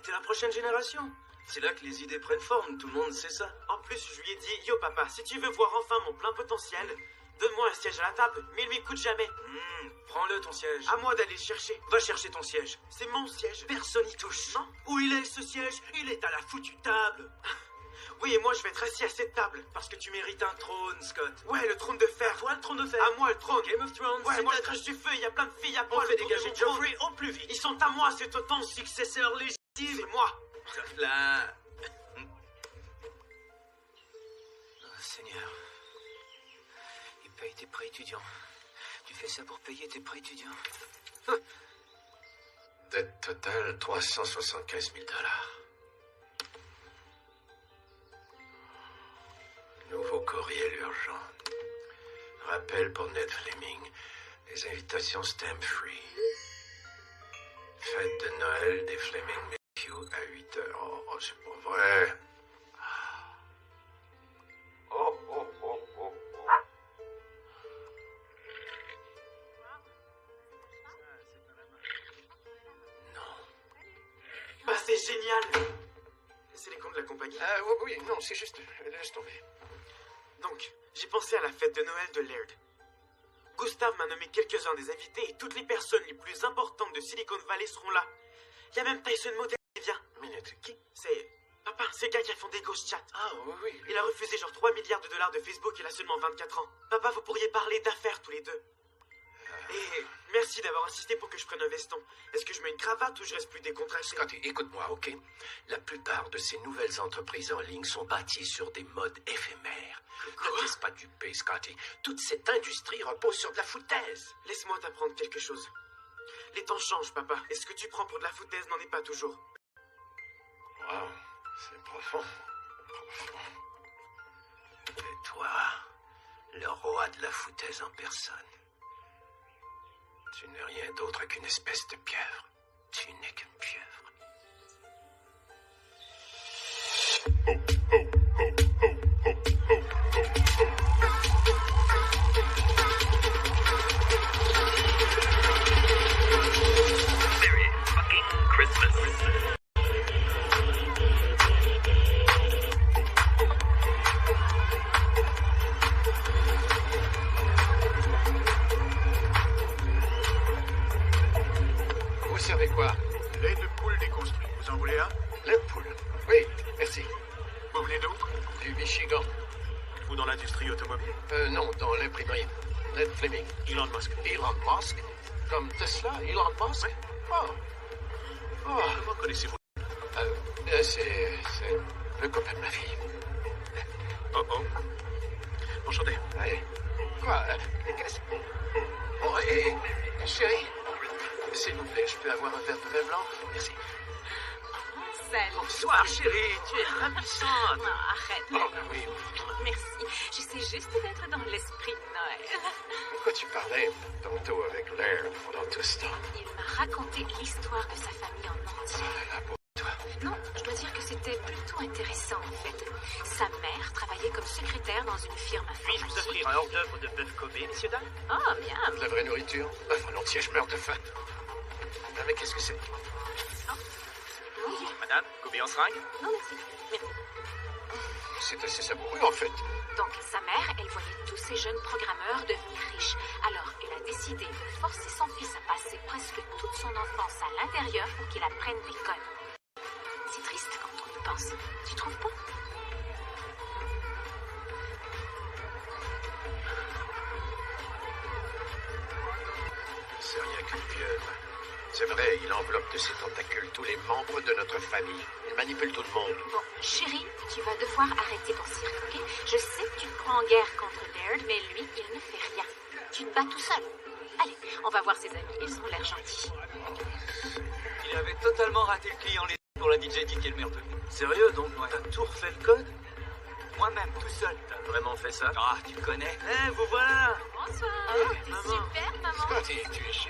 T'es la prochaine génération. C'est là que les idées prennent forme, tout le monde sait ça. En plus, je lui ai dit, yo papa, si tu veux voir enfin mon plein potentiel, donne-moi un siège à la table, mais il lui coûte jamais. Prends-le ton siège. À moi d'aller le chercher. Va chercher ton siège. C'est mon siège. Personne y touche. Non? Où il est ce siège? Il est à la foutue table. Oui, et moi je vais être assis à cette table, parce que tu mérites un trône, Scott. Ouais, le trône de fer. Toi, le trône de fer. À moi, le trône. Game of Thrones. Ouais, moi je crache du feu, il y a plein de filles à poil. On fait dégager Joffrey au plus vite. Ils sont à moi, c'est ton successeur légitime. C'est moi. Là. Oh, Seigneur. Il paye tes prêts étudiants. Tu fais ça pour payer tes prêts étudiants. Dette totale, 375 000 $. Nouveau courriel urgent. Rappel pour Ned Fleming. Les invitations stamp free. Fête de Noël des Fleming Matthew à 8 h. Oh, c'est pas vrai. Oh. Non. Bah, c'est génial. C'est les comptes de la compagnie. Oui, non, c'est juste... Laisse tomber. Donc, j'ai pensé à la fête de Noël de Laird. Gustave m'a nommé quelques-uns des invités et toutes les personnes les plus importantes de Silicon Valley seront là. Il y a même Tyson Model qui vient. Minute, qui? C'est... Papa, c'est le gars qui a fondé Ghost Chat. Ah, oui. Il a refusé genre 3 milliards de dollars de Facebook il a seulement 24 ans. Papa, vous pourriez parler d'affaires tous les deux. Et merci d'avoir insisté pour que je prenne un veston. Est-ce que je mets une cravate ou je reste plus décontracté? Scotty, écoute-moi, ok? La plupart de ces nouvelles entreprises en ligne sont bâties sur des modes éphémères. Ne te laisse pas duper, Scotty. Toute cette industrie repose sur de la foutaise. Laisse-moi t'apprendre quelque chose. Les temps changent, papa. Et ce que tu prends pour de la foutaise n'en est pas toujours. Wow, c'est profond. Et toi, le roi de la foutaise en personne. Tu n'es rien d'autre qu'une espèce de pieuvre. Tu n'es qu'une pieuvre. Merry fucking Christmas. Vous savez quoi? Lait de poule déconstruit. Vous en voulez un? Lait de poule. Oui, merci. Vous venez d'où? Du Michigan. Ou dans l'industrie automobile? Non, dans l'imprimerie. Ned Fleming. Elon Musk. Elon Musk? Comme Tesla, Elon Musk? Oh. Comment connaissez-vous c'est le copain de ma fille. Oh oh. Enchanté. Ouais. Quoi? Qu'est-ce... Oh, hé, chérie, s'il vous plaît, je peux avoir un verre de vin blanc? Merci. Salut. Bonsoir, chérie. Tu es ravissante. Non, arrête. Oh, oui. Merci. J'essaie juste d'être dans l'esprit de Noël. Pourquoi tu parlais tantôt avec Laird pendant tout ce temps? Il m'a raconté l'histoire de sa famille en entier. Non, je dois dire que c'était plutôt intéressant, en fait. Sa mère travaillait comme secrétaire dans une firme Puis-je vous informatique. offrir un hors-d'œuvre de bœuf Kobe, messieurs, dames? Oh, bien. De la vraie nourriture? Volontiers, je meurs de faim. Ah, mais qu'est-ce que c'est? Oui. Madame, Kobe en seringue? Non, merci. Merci. C'est assez savoureux, en fait. Donc, sa mère, elle voyait tous ces jeunes programmeurs devenir riches. Alors, elle a décidé de forcer son fils à passer presque toute son enfance à l'intérieur pour qu'il apprenne des codes. C'est triste quand on y pense. Tu trouves pas? C'est rien qu'une pieuvre. C'est vrai, il enveloppe de ses tentacules tous les membres de notre famille. Il manipule tout le monde. Bon, chérie, tu vas devoir arrêter ton cirque, ok? Je sais que tu te prends en guerre contre Laird, mais lui, il ne fait rien. Tu te bats tout seul. Allez, on va voir ses amis. Ils ont l'air gentils. Il avait totalement raté le client pour la DJ qui est le meilleur de nous. Sérieux, donc t'as tout refait le code? Moi-même, tout seul. T'as vraiment fait ça? Ah, tu le connais. Eh, vous voilà! Bonsoir. T'es maman. super, maman. Scotty, tu es chez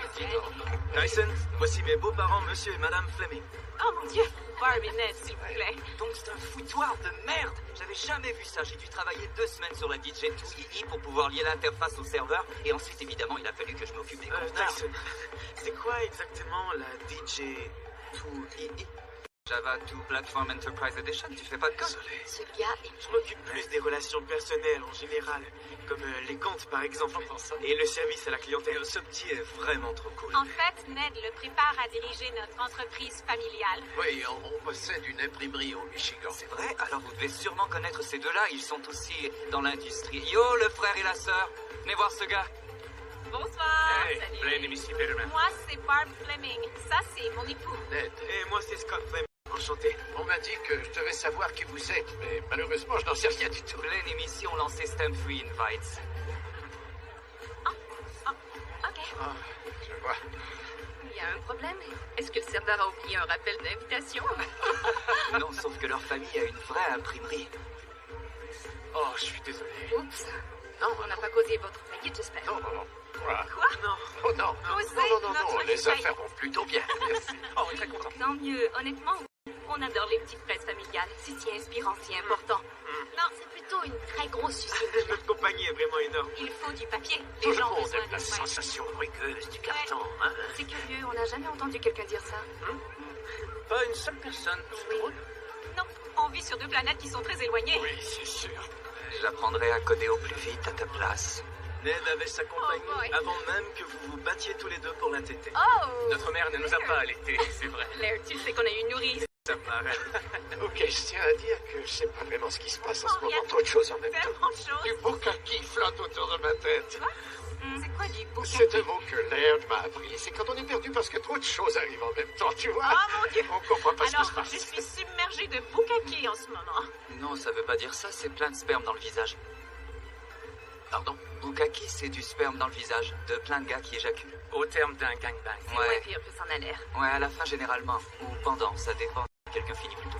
Tyson, voici mes beaux-parents, monsieur et madame Fleming. Oh mon Dieu. Barbie Ned, s'il vous plaît. Donc c'est un foutoir de merde. J'avais jamais vu ça. J'ai dû travailler 2 semaines sur la DJ 2EE pour pouvoir lier l'interface au serveur. Et ensuite, évidemment, il a fallu que je m'occupe des compteurs. Tyson, c'est quoi exactement la DJ 2EE? Java 2 Platform Enterprise Edition, tu fais pas de code? Ce gars est... Je m'occupe plus des relations personnelles en général, comme les comptes par exemple, et le service à la clientèle. Ce petit est vraiment trop cool. En fait, Ned le prépare à diriger notre entreprise familiale. Oui, on possède une imprimerie au Michigan. C'est vrai? Alors vous devez sûrement connaître ces deux-là. Ils sont aussi dans l'industrie. Yo, le frère et la sœur. Venez voir ce gars. Bonsoir. Hey, Salut. Blaine et Missy Peterman. Moi, c'est Barb Fleming. Ça, c'est mon époux. Ned, Et moi c'est Scott Fleming. Enchanté. on m'a dit que je devais savoir qui vous êtes, mais malheureusement, je n'en sais rien du tout. Blaine et Missy ont lancé Stem Free Invites. OK. Ah, je vois. Il y a un problème. Est-ce que le serveur a oublié un rappel d'invitation? Non, sauf que leur famille a une vraie imprimerie. Oh, je suis désolé. Oups. Non, on n'a pas causé votre faillite, j'espère. Non, non, non. Quoi? Quoi? Non. Oh non. Causé Non, notre les faillite. affaires vont plutôt bien. Merci. Oh, très content. Tant mieux. Honnêtement, on adore les petites presses familiales. C'est si inspirant, si important. Non, c'est plutôt une très grosse usine. Notre compagnie est vraiment énorme. Il faut du papier. Tout Les le gens ont monde besoin aime la de... sensation rugueuse du carton, hein? C'est curieux, on n'a jamais entendu quelqu'un dire ça. Pas une seule personne. Oui. Non, on vit sur 2 planètes qui sont très éloignées. Oui, c'est sûr. J'apprendrai à coder au plus vite à ta place. Ned avait sa compagnie Oh, boy. avant même que vous vous battiez tous les deux pour la tétée. Oh! Notre mère ne nous a pas allaités, c'est vrai. Laird, tu sais qu'on a eu une nourrice. Ça paraît. Ok, je tiens à dire que je sais pas vraiment ce qui se passe en ce Oh, moment. rien. Trop de choses en même temps. Tellement de choses. Du bukkake flotte autour de ma tête. C'est quoi du bukkake? C'est un mot que Laird m'a appris. C'est quand on est perdu parce que trop de choses arrivent en même temps, tu vois? Oh mon Dieu! On comprend pas ce qui Alors, se passe. je suis submergée de bukkake en ce moment. Non, ça veut pas dire ça, c'est plein de sperme dans le visage. Pardon? Bukkake, c'est du sperme dans le visage, de plein de gars qui éjaculent. Au terme d'un gangbang. C'est Ouais. moins pire que ça en a l'air. Ouais, à la fin généralement, ou pendant, ça dépend. Quelqu'un finit plus tôt.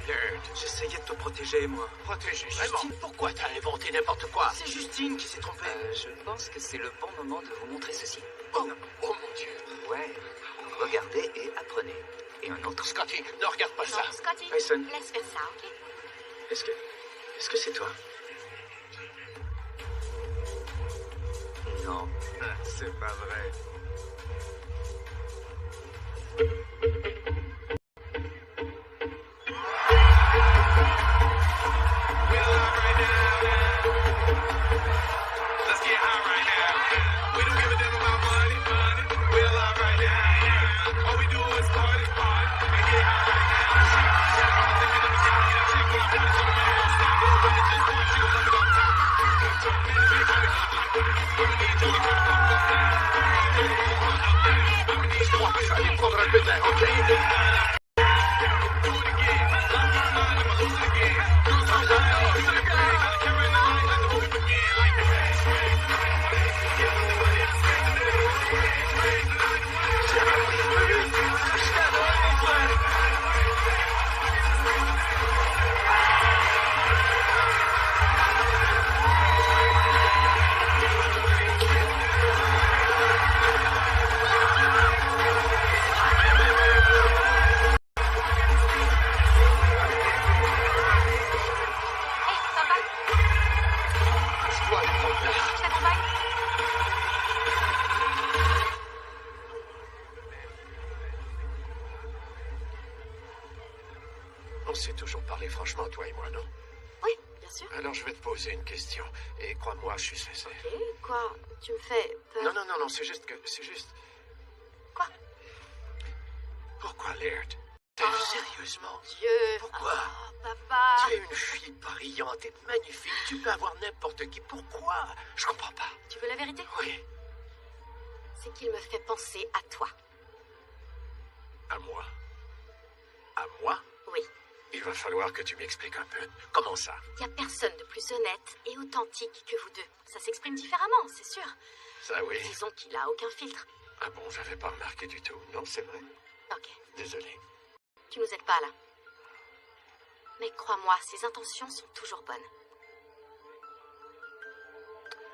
Laird, J'essayais de te protéger, moi. protégé. Justine, pourquoi t'as inventé n'importe quoi? C'est Justine qui s'est trompée. Je pense que c'est le bon moment de vous montrer ceci. Oh mon Dieu. Ouais, regardez et apprenez. Et un autre. Scotty, ne regarde pas ça. Non, Scotty, Tyson. laisse faire ça, OK? Est-ce que c'est toi? Non. C'est pas vrai. Je crois que je vais aller prendre un peu d'air, ok? On s'est toujours parlé franchement, toi et moi, non? Oui, bien sûr. Alors je vais te poser une question. Et crois-moi, je suis sincère. Ok, quoi? Tu me fais peur? Non, c'est juste que... C'est juste... Quoi? Pourquoi, Laird? Sérieusement? Dieu! Pourquoi? Oh, papa! Tu es une fille brillante et magnifique. Tu peux avoir n'importe qui. Pourquoi? Je comprends pas. Tu veux la vérité? Oui. C'est qu'il me fait penser à toi. À moi? À moi? Oui. Il va falloir que tu m'expliques un peu. Comment ça? Il n'y a personne de plus honnête et authentique que vous deux. Ça s'exprime différemment, c'est sûr. Ça, oui. Disons qu'il a aucun filtre. Ah bon, j'avais pas remarqué du tout. Non, c'est vrai. Ok. Désolé. Tu nous aides pas, là. Mais crois-moi, ses intentions sont toujours bonnes.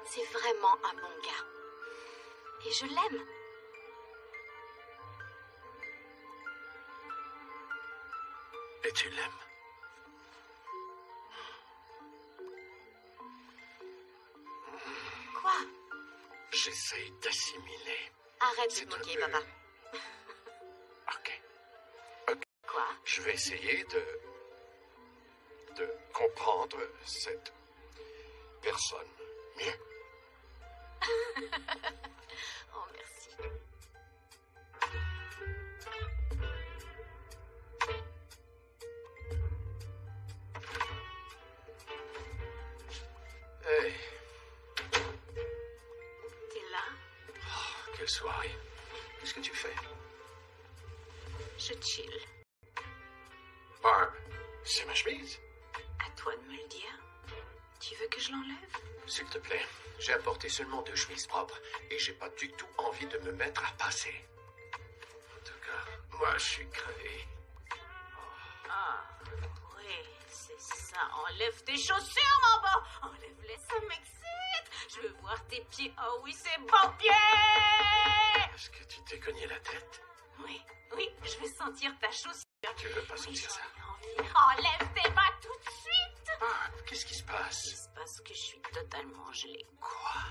C'est vraiment un bon gars. Et je l'aime. Et tu l'aimes? Quoi? J'essaye d'assimiler. Arrête de C'est te moquer, un peu- papa. Ok. Quoi? Je vais essayer de comprendre cette personne mieux. Oh, merci. Hey, T'es là? quelle soirée. Qu'est-ce que tu fais? Je chill. Barb, c'est ma chemise? À toi de me le dire. Tu veux que je l'enlève? S'il te plaît, j'ai apporté seulement 2 chemises propres et j'ai pas du tout envie de me mettre à passer. En tout cas, moi je suis crevé. Ah, oui, c'est ça. Enlève tes chaussures, mon beau. Enlève-les, ça m'excite. Je veux voir tes pieds. Oh oui, c'est beaux pieds. Est-ce que tu t'es cogné la tête? Oui, oui, je veux sentir ta chaussure. Tu veux pas sentir ça? Enlève tes bas tout de suite. Barb, qu'est-ce qui se passe? Il se passe que je suis totalement gelée. Quoi?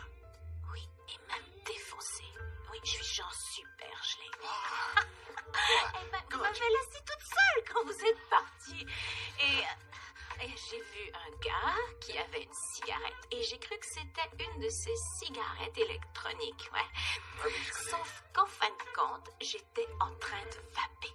Oui, et même défoncée. Oui, je suis genre super gelée. Barb, Eh ben, vous m'avez laissée toute seule quand vous êtes partis. Et j'ai vu un gars qui avait une cigarette. Et j'ai cru que c'était une de ces cigarettes électroniques, ouais. Ah oui, je connais. Sauf qu'en fin de compte, j'étais en train de vaper.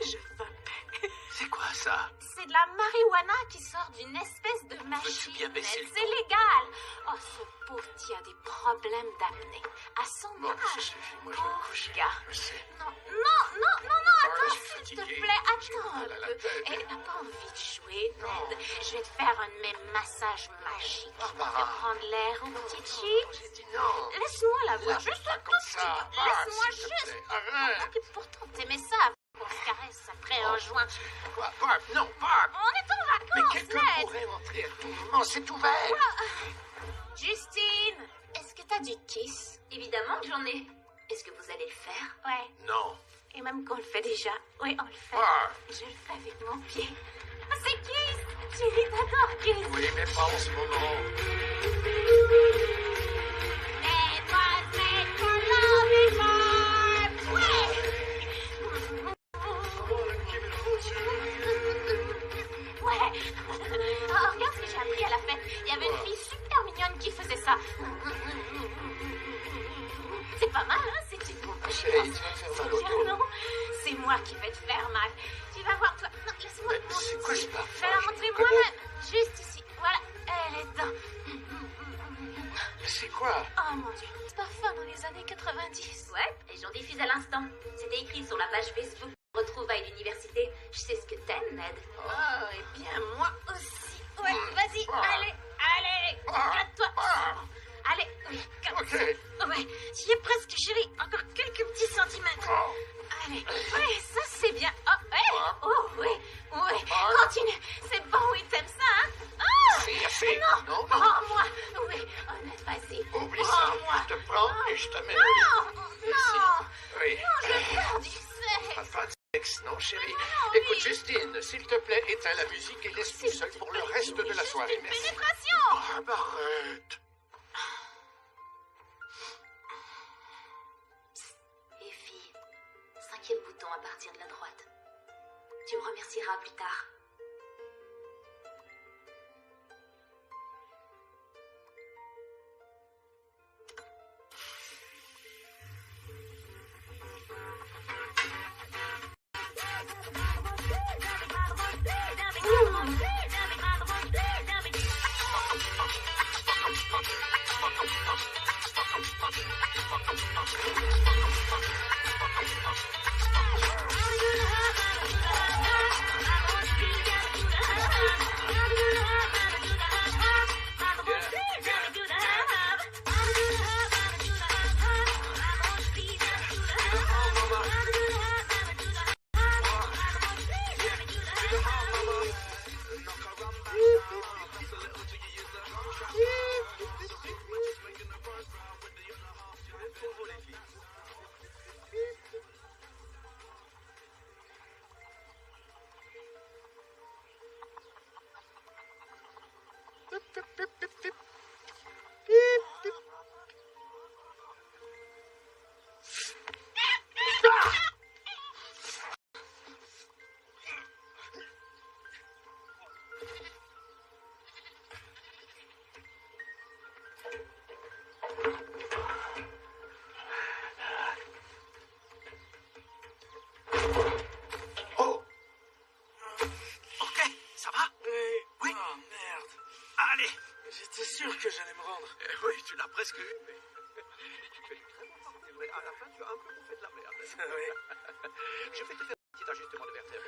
Je vapais. C'est quoi ça? C'est de la marijuana qui sort d'une espèce de machine. bien baisser le C'est légal. Oh, ce pauvre petit a des problèmes d'apnée. À son Bon, ça âge. suffit, moi je vais me coucher. gars. Je sais. Non, je attends, suis s'il te fatigué. plaît, J'ai attends un mal à la peu. tête. Elle n'a pas envie de jouer, Non. Ned. Je vais te faire un de mes massages magiques. Je vais te Barbara. faire prendre l'air au petit Non, cheeks. j'ai dit non. Laisse-moi la voir, Lâche juste pas un comme tout petit ça. peu. Barb, Laisse-moi s'il te juste. plaît, arrête. Et pourtant, t'aimais ça. On se caresse après un joint. Quoi? Barb, non, Barb. On est en Mais vacances, quelqu'un Ned. pourrait entrer à tout moment, c'est ouvert. Justine, est-ce que t'as du kiss? Évidemment que j'en ai. Est-ce que vous allez le faire? Ouais. Non. Et même qu'on le fait déjà. Oui, on le fait. Barb. Je le fais avec mon pied. Ah, c'est Kiss! Chérie, t'adores Kiss! Oui, mais pas en ce moment. It was made for loving Barb! Ouais! Oh, regarde ce que j'ai appris à la fête. Il y avait une fille super mignonne qui faisait ça. C'est pas mal, hein? C'est une Chérie, tu vas me faire mal au dos. non, c'est moi qui vais te faire mal. Tu vas voir, toi. Non, laisse-moi. Mais c'est quoi ce parfum? Je vais la montrer moi-même. Juste ici. Voilà, elle est dedans. Mais c'est quoi? Oh mon Dieu. Ce parfum dans les années 90. Ouais, et j'en diffuse à l'instant. C'était écrit sur la page Facebook. Retrouvailles d'université. Je sais ce que t'aimes, Ned. Oh, et bien moi aussi. Ouais, vas-y, allez, calme-toi. Allez, Ok. Ouais, j'y es presque, chérie. Encore quelques petits centimètres. Allez, ouais, ça c'est bien. Oh, ouais. Continue. C'est bon, oui, t'aimes ça, hein? Ah! C'est assez. Non, Non, non. prends-moi. Oui, Ned, vas-y. Oublie ça. Prends-moi. Je te prends et je t'amène au Non, lit. non. Oui. Non, j'ai peur du sexe. Pas de sexe, non, chérie. Non, Écoute, oui. Justine, s'il te plaît, éteins la musique et laisse-nous seul pour le reste de la soirée. Une Merci. pénétration. Barb, arrête. Et fille, 5e bouton à partir de la droite. Tu me remercieras plus tard. J'étais sûr que j'allais me rendre. Oui, tu l'as presque eu, mais... Tu fais du très bon temps, c'est vrai. À la fin, tu as un peu bouffé de la merde. Oui. Je vais te faire un petit ajustement de vertèbre.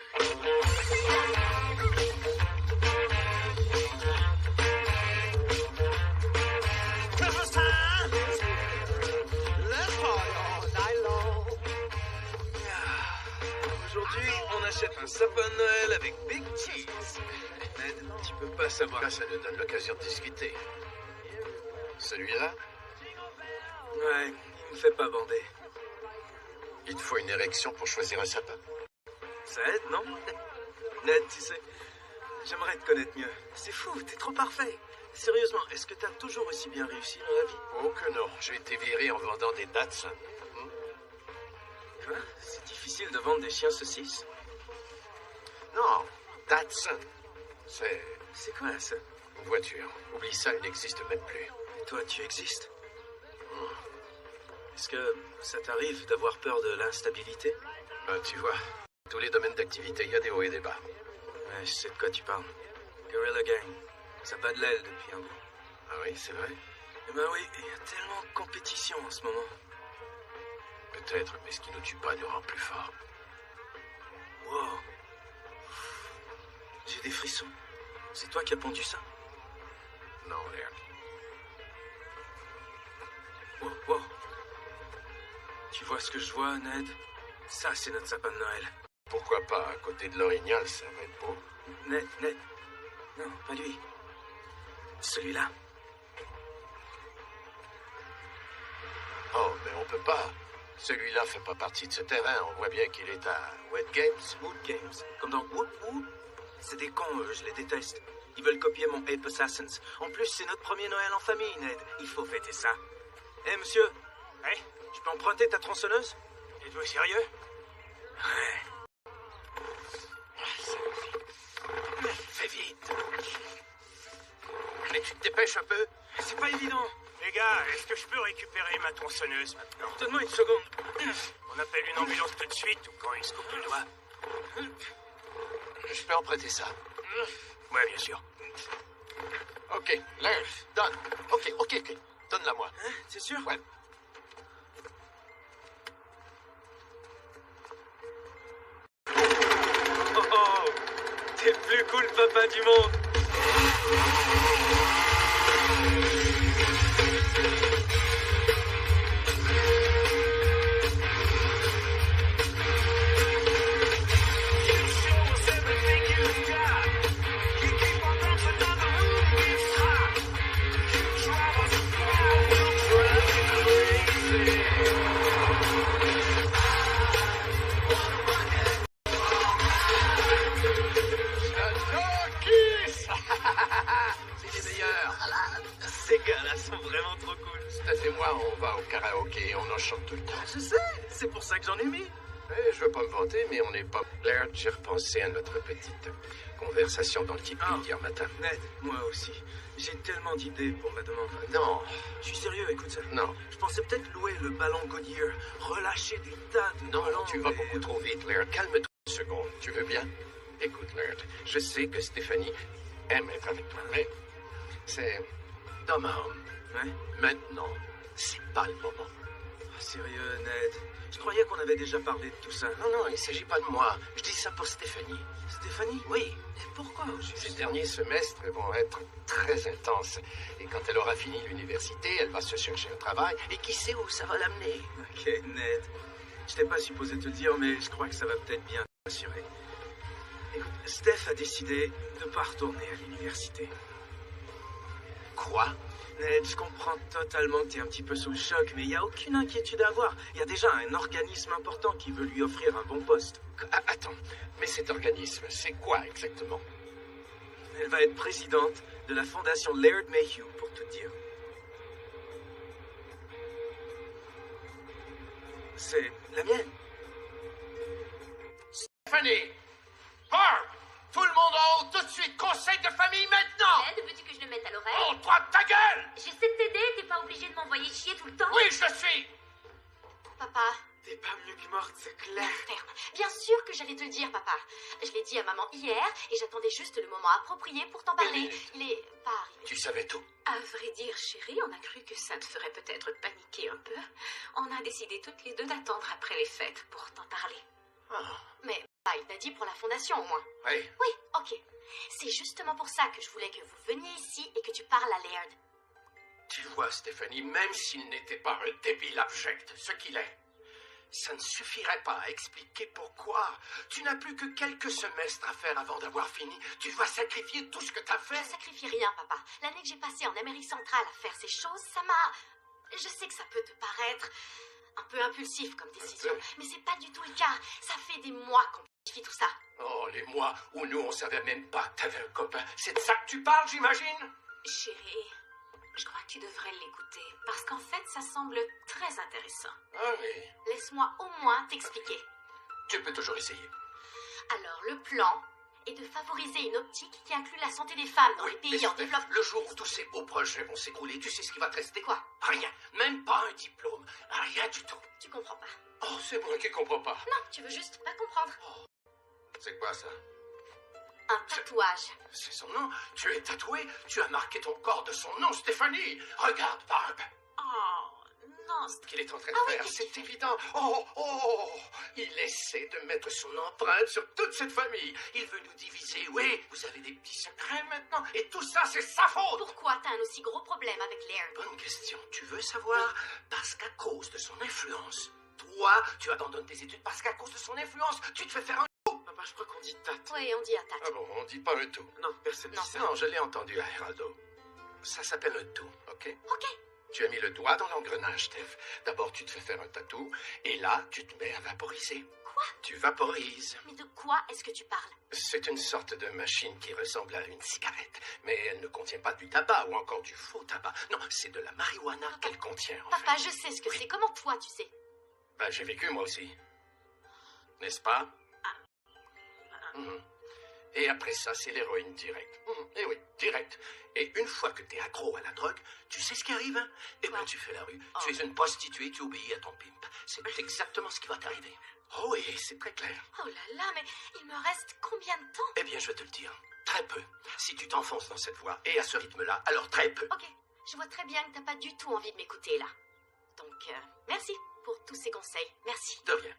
Christmas time. Let's party all night long. Aujourd'hui, on achète un sapin de Noël avec Big Cheese. Ned, tu peux pas savoir. Là, ça nous donne l'occasion de discuter. Celui-là, Ouais, il me fait pas bander. il te faut une érection pour choisir un sapin. Ça aide, non? Ned, tu sais, j'aimerais te connaître mieux. C'est fou, t'es trop parfait. Sérieusement, est-ce que t'as toujours aussi bien réussi dans la vie? Oh que non, j'ai été viré en vendant des Datsun. Quoi? C'est difficile de vendre des chiens saucisses? Non, Datsun. C'est quoi, ça? Une voiture. Oublie ça, elle n'existe même plus. Et toi, tu existes? Est-ce que ça t'arrive d'avoir peur de l'instabilité? Tu vois, tous les domaines d'activité, il y a des hauts et des bas. Ouais, je sais de quoi tu parles. Guerrilla Gang. Ça bat de l'aile depuis un bout. Ah oui, c'est vrai? Eh ben oui, il y a tellement de compétition en ce moment. Peut-être, mais ce qui nous tue pas nous rend plus forts. Wow. J'ai des frissons. C'est toi qui as pondu ça? Non, Laird. Wow, wow. Tu vois ce que je vois, Ned? Ça, c'est notre sapin de Noël. Pourquoi pas à côté de l'orignal, ça va être beau. Ned. Non, pas lui. Celui-là. Oh, mais on peut pas. Celui-là fait pas partie de ce terrain. On voit bien qu'il est à Wet Games. Wood Games. Comme dans Wood. C'est des cons, eux, je les déteste. Ils veulent copier mon Ape Assassins. En plus, c'est notre premier Noël en famille, Ned. Il faut fêter ça. Hé, monsieur. Hey, Je peux emprunter ta tronçonneuse? êtes-vous sérieux? Ouais. Fais vite. Mais tu te dépêches un peu. C'est pas évident. Les gars, est-ce que je peux récupérer ma tronçonneuse maintenant? Donne-moi une seconde. On appelle une ambulance tout de suite ou quand il se coupe le doigt? Je peux emprunter ça. Ouais, bien sûr. Ok, Laird, donne. Ok. Donne-la-moi. Hein, c'est sûr? Ouais. Oh, t'es le plus cool papa du monde. C'est les meilleurs. Ces gars-là sont vraiment trop cool. Steph et moi, on va au karaoké et on en chante tout le temps. Je sais, c'est pour ça que j'en ai mis. Je veux pas me vanter, mais on n'est pas... Laird, j'ai repensé à notre petite conversation dans le tipi hier matin. Ned, moi aussi. J'ai tellement d'idées pour la demande. Non. Je suis sérieux, écoute ça. Non. Je pensais peut-être louer le ballon Goodyear, relâcher des tas de Non, ballons, tu vas mais- beaucoup trop vite, Laird. Calme-toi une seconde. Tu veux bien? Écoute, Laird, je sais que Stéphanie aime être avec toi, mais c'est d'homme à homme. Ouais? Maintenant, c'est pas le moment. Sérieux, Ned. Je croyais qu'on avait déjà parlé de tout ça. Non, il ne s'agit pas de moi. Je dis ça pour Stéphanie. Stéphanie? Oui. Et pourquoi au juste? Ces derniers semestres vont être très intenses. Et quand elle aura fini l'université, elle va se chercher un travail. Et qui sait où ça va l'amener? Ok, Ned. Je t'ai pas supposé te le dire, mais je crois que ça va peut-être bien te rassurer. Écoute, Steph a décidé de pas retourner à l'université. Quoi? Ned, je comprends totalement que t'es un petit peu sous le choc, mais il n'y a aucune inquiétude à avoir. Il y a déjà un organisme important qui veut lui offrir un bon poste. Attends, mais cet organisme, c'est quoi exactement? Elle va être présidente de la fondation Laird Mayhew, pour tout dire. C'est la mienne. Stéphanie! Barb! Tout le monde en haut, tout de suite! Conseil de famille maintenant! Ned, veux-tu que je le mette à l'oreille? Oh, toi, ta gueule! J'essaie de t'aider, t'es pas obligé de m'envoyer chier tout le temps. Oui, je suis! Papa, T'es pas mieux que morte, c'est clair. ferme. Bien sûr que j'allais te le dire, papa. Je l'ai dit à maman hier et j'attendais juste le moment approprié pour t'en parler. Il est pas arrivé. Tu savais tout. À vrai dire, chérie, on a cru que ça te ferait peut-être paniquer un peu. On a décidé toutes les deux d'attendre après les fêtes pour t'en parler. Mais il t'a dit pour la fondation au moins. Oui. Oui, ok. C'est justement pour ça que je voulais que vous veniez ici et que tu parles à Laird. Tu vois, Stéphanie, même s'il n'était pas un débile abject, ce qu'il est, ça ne suffirait pas à expliquer pourquoi. Tu n'as plus que quelques semestres à faire avant d'avoir fini. Tu dois sacrifier tout ce que tu as fait. Je sacrifie rien, papa. L'année que j'ai passée en Amérique centrale à faire ces choses, ça m'a... Je sais que ça peut te paraître un peu impulsif comme décision, mais c'est pas du tout le cas. Ça fait des mois qu'on planifie tout ça. Oh, les mois où nous, on savait même pas que t'avais un copain. C'est de ça que tu parles, j'imagine? Chérie, je crois que tu devrais l'écouter, parce qu'en fait, ça semble très intéressant. Ah oui. Laisse-moi au moins t'expliquer. Tu peux toujours essayer. Alors, le plan est de favoriser une optique qui inclut la santé des femmes dans les pays en Steph, développement. le jour où tous ces beaux projets vont s'écrouler, tu sais ce qui va te rester? Quoi? Rien. Même pas un diplôme. Rien du tout. Tu comprends pas. Oh, c'est moi qui comprends pas. Non, tu veux juste pas comprendre. C'est quoi ça? Un tatouage. C'est son nom. Tu es tatoué. Tu as marqué ton corps de son nom, Stéphanie. Regarde, Barb. Oh, non, Ce qu'il est en train de faire, c'est évident. Il essaie de mettre son empreinte sur toute cette famille. Il veut nous diviser. Oui, vous avez des petits secrets maintenant. Et tout ça, c'est sa faute. Pourquoi t'as un aussi gros problème avec Laird? Bonne question. Tu veux savoir? Parce qu'à cause de son influence, toi, tu abandonnes tes études parce qu'à cause de son influence, tu te fais faire un... Papa, je crois qu'on dit tate. Oui, on dit à tate. Ah bon, on dit pas un tout. Non, personne Non. dit ça. Non, je l'ai entendu à Heraldo. Ça s'appelle un tout, ok? Ok. Tu as mis le doigt dans l'engrenage, Steph. D'abord, tu te fais faire un tatou, et là, tu te mets à vaporiser. Quoi? Tu vaporises. Mais de quoi est-ce que tu parles? C'est une sorte de machine qui ressemble à une cigarette, mais elle ne contient pas du tabac ou encore du faux tabac. Non, c'est de la marijuana qu'elle contient, en Papa, fait. je sais ce que c'est. Comment toi, tu sais? Ben, j'ai vécu, moi aussi. N'est-ce pas? Mhm. Et après ça, c'est l'héroïne directe. Et oui, direct. Et une fois que t'es accro à la drogue, tu sais ce qui arrive, hein? Eh bien, tu fais la rue. Tu es une prostituée, tu obéis à ton pimp. C'est exactement ce qui va t'arriver. Oh oui, c'est très clair. Oh là là, mais il me reste combien de temps? Eh bien, je vais te le dire. Très peu. Si tu t'enfonces dans cette voie et à ce rythme-là, alors très peu. Ok, je vois très bien que t'as pas du tout envie de m'écouter, là. Donc, merci pour tous ces conseils. Merci. De rien.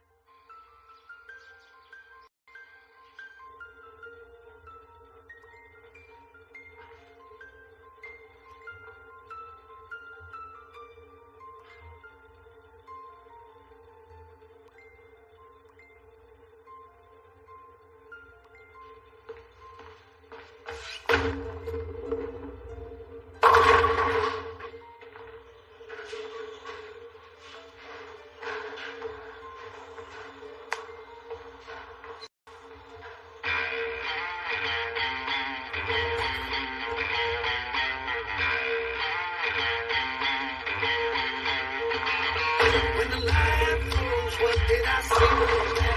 When the line falls, what did I see?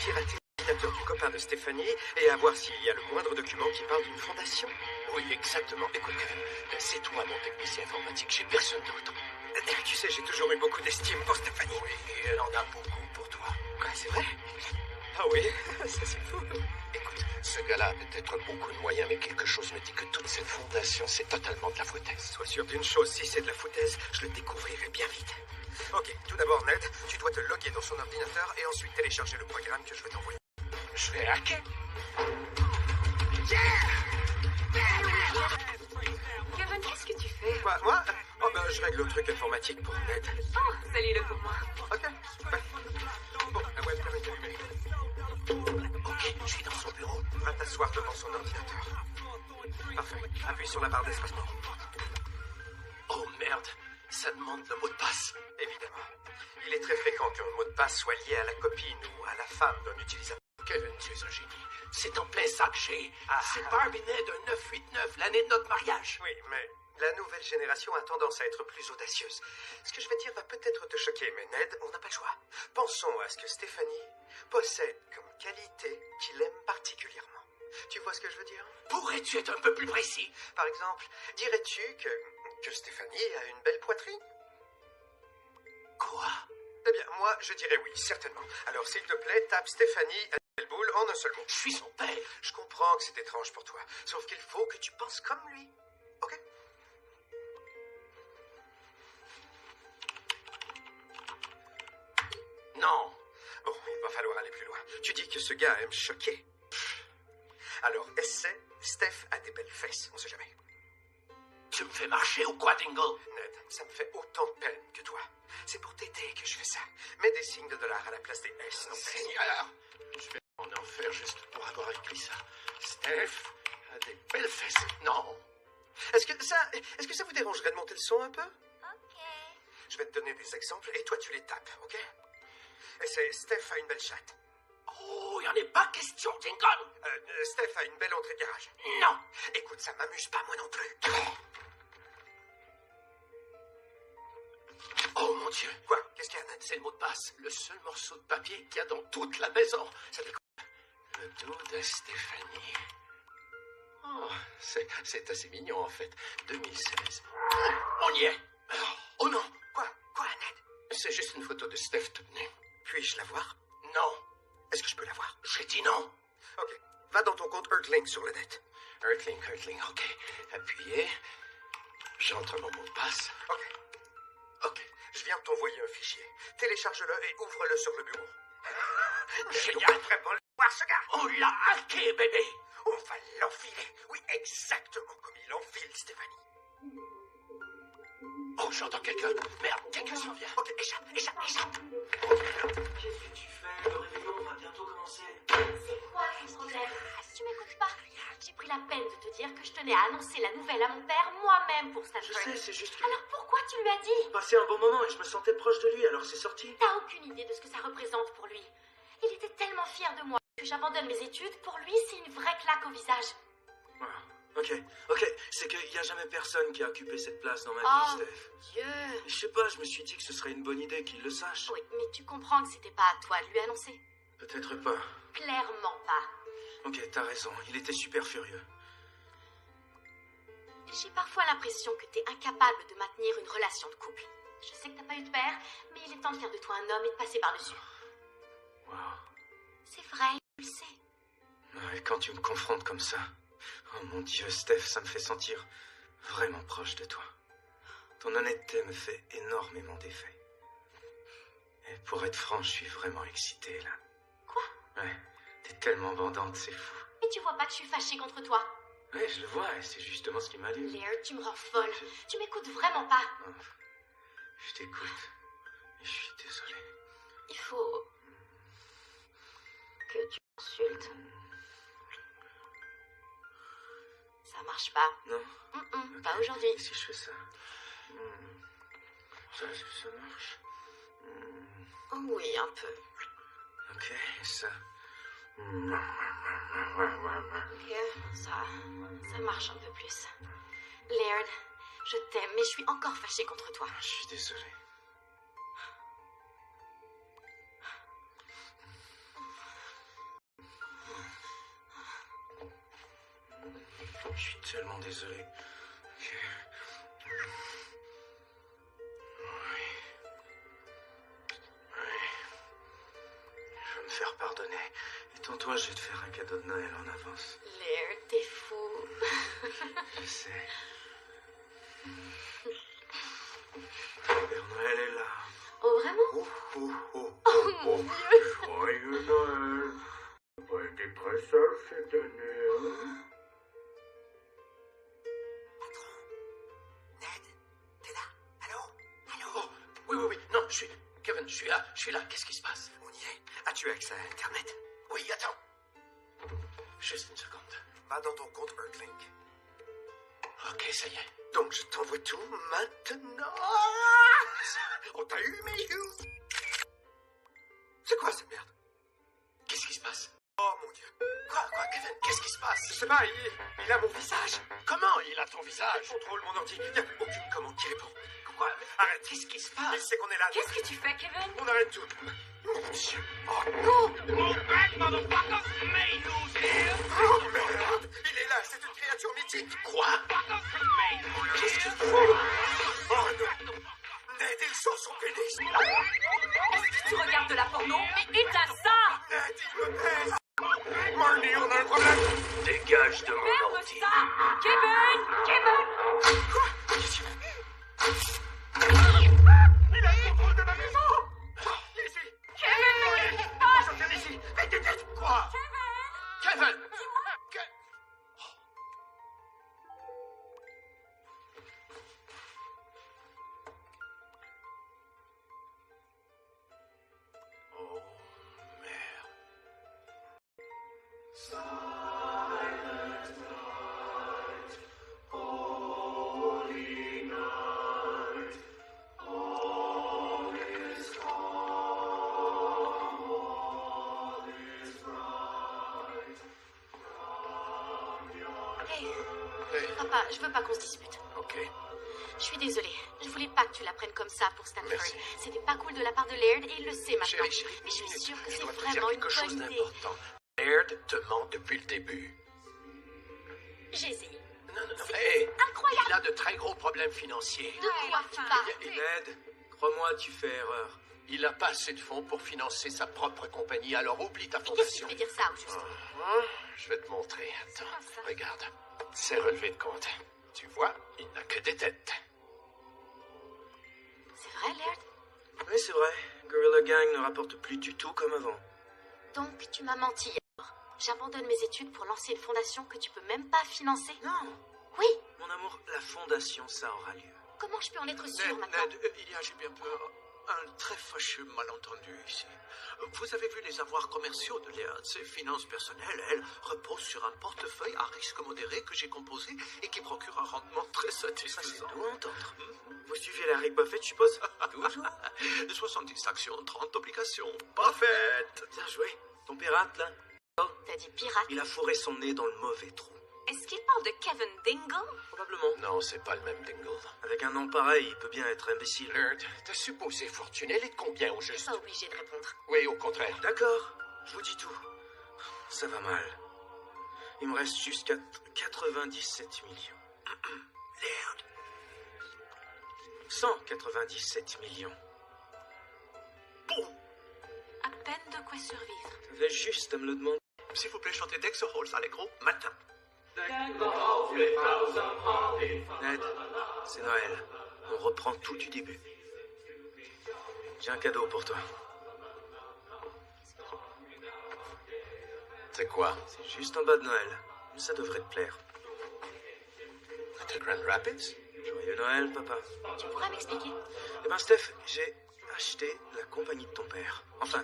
pirater l'ordinateur du copain de Stéphanie et à voir s'il y a le moindre document qui parle d'une fondation. Oui, exactement. Écoute, Kevin, c'est toi mon technicien informatique, j'ai personne d'autre. Tu sais, j'ai toujours eu beaucoup d'estime pour Stéphanie. Oui, et elle en a beaucoup pour toi. C'est vrai? Ah oui, ça c'est fou. Écoute, ce gars-là a peut-être beaucoup de moyens, mais quelque chose me dit que toute cette fondation, c'est totalement de la foutaise. Sois sûr d'une chose, si c'est de la foutaise, je le découvrirai bien vite. Ok, tout d'abord, Ned, tu dois te loguer dans son ordinateur et ensuite télécharger le programme que je vais t'envoyer. Je vais hacker. Kevin, qu'est-ce que tu fais? Quoi, moi? Oh ben, je règle le truc informatique pour Ned. Oh, salut-le pour moi. Ok, super. Bon, la webcam est allumée. Ok, je suis dans son bureau. Va t'asseoir devant son ordinateur. Parfait. Appuie sur la barre d'espacement. Oh merde, ça demande le mot de passe. Évidemment. Il est très fréquent qu'un mot de passe soit lié à la copine ou à la femme d'un utilisateur. Kevin, tu es un génie. C'est en plein ça que j'ai. C'est Barbie naît de 989, l'année de notre mariage. Oui, mais la nouvelle génération a tendance à être plus audacieuse. Ce que je vais dire va peut-être te choquer, mais Ned, on n'a pas le choix. Pensons à ce que Stéphanie possède comme qualité qu'il aime particulièrement. Tu vois ce que je veux dire? Pourrais-tu être un peu plus précis? Par exemple, dirais-tu que Stéphanie a une belle poitrine? Quoi? Eh bien, moi, je dirais oui, certainement. Alors, s'il te plaît, tape Stéphanie Boule en un seul mot. Je suis son père. Je comprends que c'est étrange pour toi, sauf qu'il faut que tu penses comme lui. Ok? Non. Bon, il va falloir aller plus loin. Tu dis que ce gars aime choquer. Alors, essaie. Steph a des belles fesses, on sait jamais. Tu me fais marcher ou quoi, Dingle? Ned, ça me fait autant de peine que toi. C'est pour t'aider que je fais ça. Mets des signes de dollars à la place des S. Non, Seigneur, je vais en enfer juste pour avoir écrit ça. Steph a des belles fesses. Non. Est-ce que ça vous dérangerait de monter le son un peu? Ok. Je vais te donner des exemples et toi tu les tapes, ok? Essaie. Steph a une belle chatte. Oh, il n'y en est pas question, Dingle. Steph a une belle entrée de garage. Non. Écoute, ça m'amuse pas moi non plus. Oh mon Dieu. Quoi? Qu'est-ce qu'il y a, Ned? C'est le mot de passe. Le seul morceau de papier qu'il y a dans toute la maison. Ça déconne. Le dos de Stéphanie. Oh, c'est assez mignon en fait. 2016. On y est. Oh non. Quoi, Ned? C'est juste une photo de Steph toute nue. Puis-je la voir? Non. Est-ce que je peux la voir? J'ai dit non. Ok. Va dans ton compte Earthling sur le net. Earthling, ok. Appuyez. J'entre mon mot de passe. Ok. Je viens de t'envoyer un fichier. Télécharge-le et ouvre-le sur le bureau. Génial. On va vraiment le voir, ce gars. On l'a hacké, bébé. On va l'enfiler. Oui, exactement comme il enfile Stéphanie. Oh, j'entends quelqu'un. Merde, quelqu'un s'en vient. Ok, échappe. Qu'est-ce que tu fais? Le réveillon va bientôt commencer. C'est quoi ton problème? Si tu m'écoutes pas, j'ai pris la peine de te dire que je tenais à annoncer la nouvelle à mon père moi-même pour Stanford. Je sais, c'est juste que... Alors pourquoi tu lui as dit? Passé un bon moment et je me sentais proche de lui, alors c'est sorti. T'as aucune idée de ce que ça représente pour lui. Il était tellement fier de moi que j'abandonne mes études. Pour lui, c'est une vraie claque au visage. Voilà. Ok, c'est qu'il n'y a jamais personne qui a occupé cette place dans ma Oh, vie, Steph. Dieu. Je sais pas, je me suis dit que ce serait une bonne idée qu'il le sache. Oui, mais tu comprends que c'était pas à toi de lui annoncer. Peut-être pas. Clairement pas. Ok, t'as raison, il était super furieux. J'ai parfois l'impression que t'es incapable de maintenir une relation de couple. Je sais que t'as pas eu de père, mais il est temps de faire de toi un homme et de passer par-dessus. Wow. C'est vrai, je le sais. Ouais, quand tu me confrontes comme ça... Oh mon Dieu, Steph, ça me fait sentir vraiment proche de toi. Ton honnêteté me fait énormément d'effet. Et pour être franc, je suis vraiment excité, là. Quoi? Ouais, t'es tellement bandante, c'est fou. Et tu vois pas que je suis fâchée contre toi? Ouais, je le vois, et c'est justement ce qui m'allume. Laird, tu me rends folle. Tu m'écoutes vraiment pas. Oh, je t'écoute, et je suis désolé. Il faut... que tu m'insultes. Ça marche pas. Non. Okay. Pas aujourd'hui. Et si je fais ça? Ça marche. Oh oui, un peu. Ok, et ça? Ok, ça marche un peu plus. Laird, je t'aime, mais je suis encore fâchée contre toi. Je suis désolé. Je suis tellement désolé. Ok. Oui. Je vais me faire pardonner. Et toi, je vais te faire un cadeau de Noël en avance. Laird, t'es fou. Je sais. Père Noël est là. Oh, vraiment? Oh, oh, oh, Oh, mon Dieu. Joyeux Noël. T'as pas été très sage cette année, hein? Oui. Non, Kevin, je suis là. Qu'est-ce qui se passe? On y est. As-tu accès à Internet? Oui, attends. Juste une seconde. Va dans ton compte Earthlink. Ok, ça y est. Donc, je t'envoie tout maintenant. On t'a eu, mais c'est quoi cette merde? Qu'est-ce qui se passe? Oh mon Dieu. Quoi, Kevin? Qu'est-ce qui se passe? Je sais pas, il a mon visage. Comment il a ton visage? Je contrôle mon ordi. Il n'y a aucune commande qui répond. Quoi? Arrête. Qu'est-ce qui se Il passe? sait qu'on est là. Qu'est-ce que tu fais, Kevin? On arrête tout. Mon Dieu. Oh Move back, motherfuckers! May lose here! oh, merde. Il est là. C'est une créature mythique. Quoi? Qu'est-ce qu'il faut? Oh non. Ned, il sort son pénis. Est-ce que tu regardes de la porno? Mais éteins ça! Ned, il me baise. Marnie, on a un problème. Dégage de mon Ferme ordi. ça! Kevin! Qu'est-ce qu'il fait? Il a le contrôle de ma maison. Lizzie. Kevin! Qu'est-ce qui se passe? Je viens ici. Vite. Quoi? Kevin! Oh, merde. Hey, papa, je veux pas qu'on se dispute. Ok. Je suis désolée. Je voulais pas que tu la prennes comme ça pour Stanford. Merci. C'était pas cool de la part de Laird et il le sait maintenant. Chérie, Mais je suis sûre que je c'est dois te dire vraiment une quelque chose bonne idée. d'important. Laird te ment depuis le début. J'ai essayé. Non. Hey, Incroyable. il a de très gros problèmes financiers. De quoi tu parles? Ned, crois-moi, tu fais erreur. Il n'a pas assez de fonds pour financer sa propre compagnie, alors oublie ta Qu'est-ce qui fondation. fait dire ça au juste? Je vais te montrer. Attends, regarde. C'est relevé de compte. Tu vois, il n'a que des dettes. C'est vrai, Laird? Oui, c'est vrai. Gorilla Gang ne rapporte plus du tout comme avant. Donc, tu m'as menti alors. J'abandonne mes études pour lancer une fondation que tu peux même pas financer? Non. Oui. Mon amour, la fondation, ça aura lieu. Comment je peux en être sûre maintenant? Ned, il y a, j'ai bien peur, un très fâcheux malentendu ici. Vous avez vu les avoirs commerciaux de Laird. Ses finances personnelles, elles, reposent sur un portefeuille à risque modéré que j'ai composé et qui procure un rendement très satisfaisant. C'est doux à entendre. Vous suivez Larry Buffett, je suppose? Toujours. 70 actions, 30 obligations. Parfait. Bien joué. Ton pirate, là, T'as dit pirate? il a fourré son nez dans le mauvais trou. Est-ce qu'il parle de Kevin Dingle? Probablement. Non, c'est pas le même Dingle. Avec un nom pareil, il peut bien être imbécile. Laird, t'es supposé fortuné, elle est de combien au T'es juste? pas obligé de répondre. Oui, au contraire. D'accord, je vous dis tout. Ça va mal. Il me reste jusqu'à 97 millions. Laird. 197 millions. Bon, À peine de quoi survivre. t'avais juste à me le demander. S'il vous plaît, chantez Dexter Halls Allegro matin. Ned, c'est Noël. On reprend tout du début. J'ai un cadeau pour toi. C'est quoi? C'est juste un bas de Noël. Mais ça devrait te plaire. De Grand Rapids? Joyeux Noël, papa. Tu pourras m'expliquer? Eh ben, Steph, j'ai acheté la compagnie de ton père. Enfin,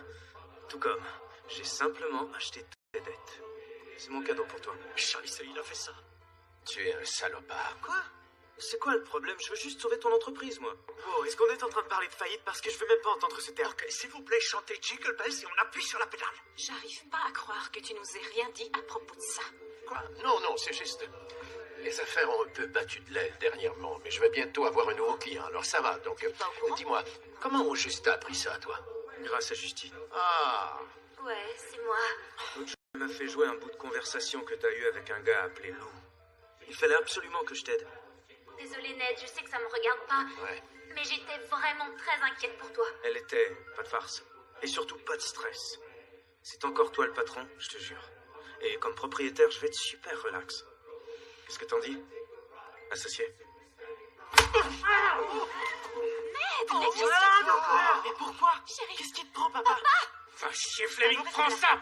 tout comme. J'ai simplement acheté toutes les dettes. C'est mon cadeau pour toi. Scheiße, il a fait ça. Tu es un salopard. Quoi? C'est quoi le problème? Je veux juste sauver ton entreprise, moi. Oh, est-ce qu'on est en train de parler de faillite? Parce que je veux même pas entendre ce terme. Ok, s'il vous plaît, chantez Jingle Bells et on appuie sur la pédale. J'arrive pas à croire que tu nous aies rien dit à propos de ça. Quoi? Non, c'est juste. Les affaires ont un peu battu de l'aile dernièrement, mais je vais bientôt avoir un nouveau client, alors ça va. Donc, pas au courant? dis-moi, comment au juste t'as appris ça, toi? Grâce à Justine. Ah, Ouais, c'est moi. L'autre jour, elle m'a fait jouer un bout de conversation que t'as eu avec un gars appelé Lou. Il fallait absolument que je t'aide. Désolée, Ned, je sais que ça me regarde pas. Ouais. Mais j'étais vraiment très inquiète pour toi. Elle était, pas de farce. Et surtout pas de stress. C'est encore toi le patron, je te jure. Et comme propriétaire, je vais être super relax. Qu'est-ce que t'en dis, associé? Ned, Mais pourquoi? Chérie. Qu'est-ce qui te prend, papa? Va chier, Fleming, prends ça!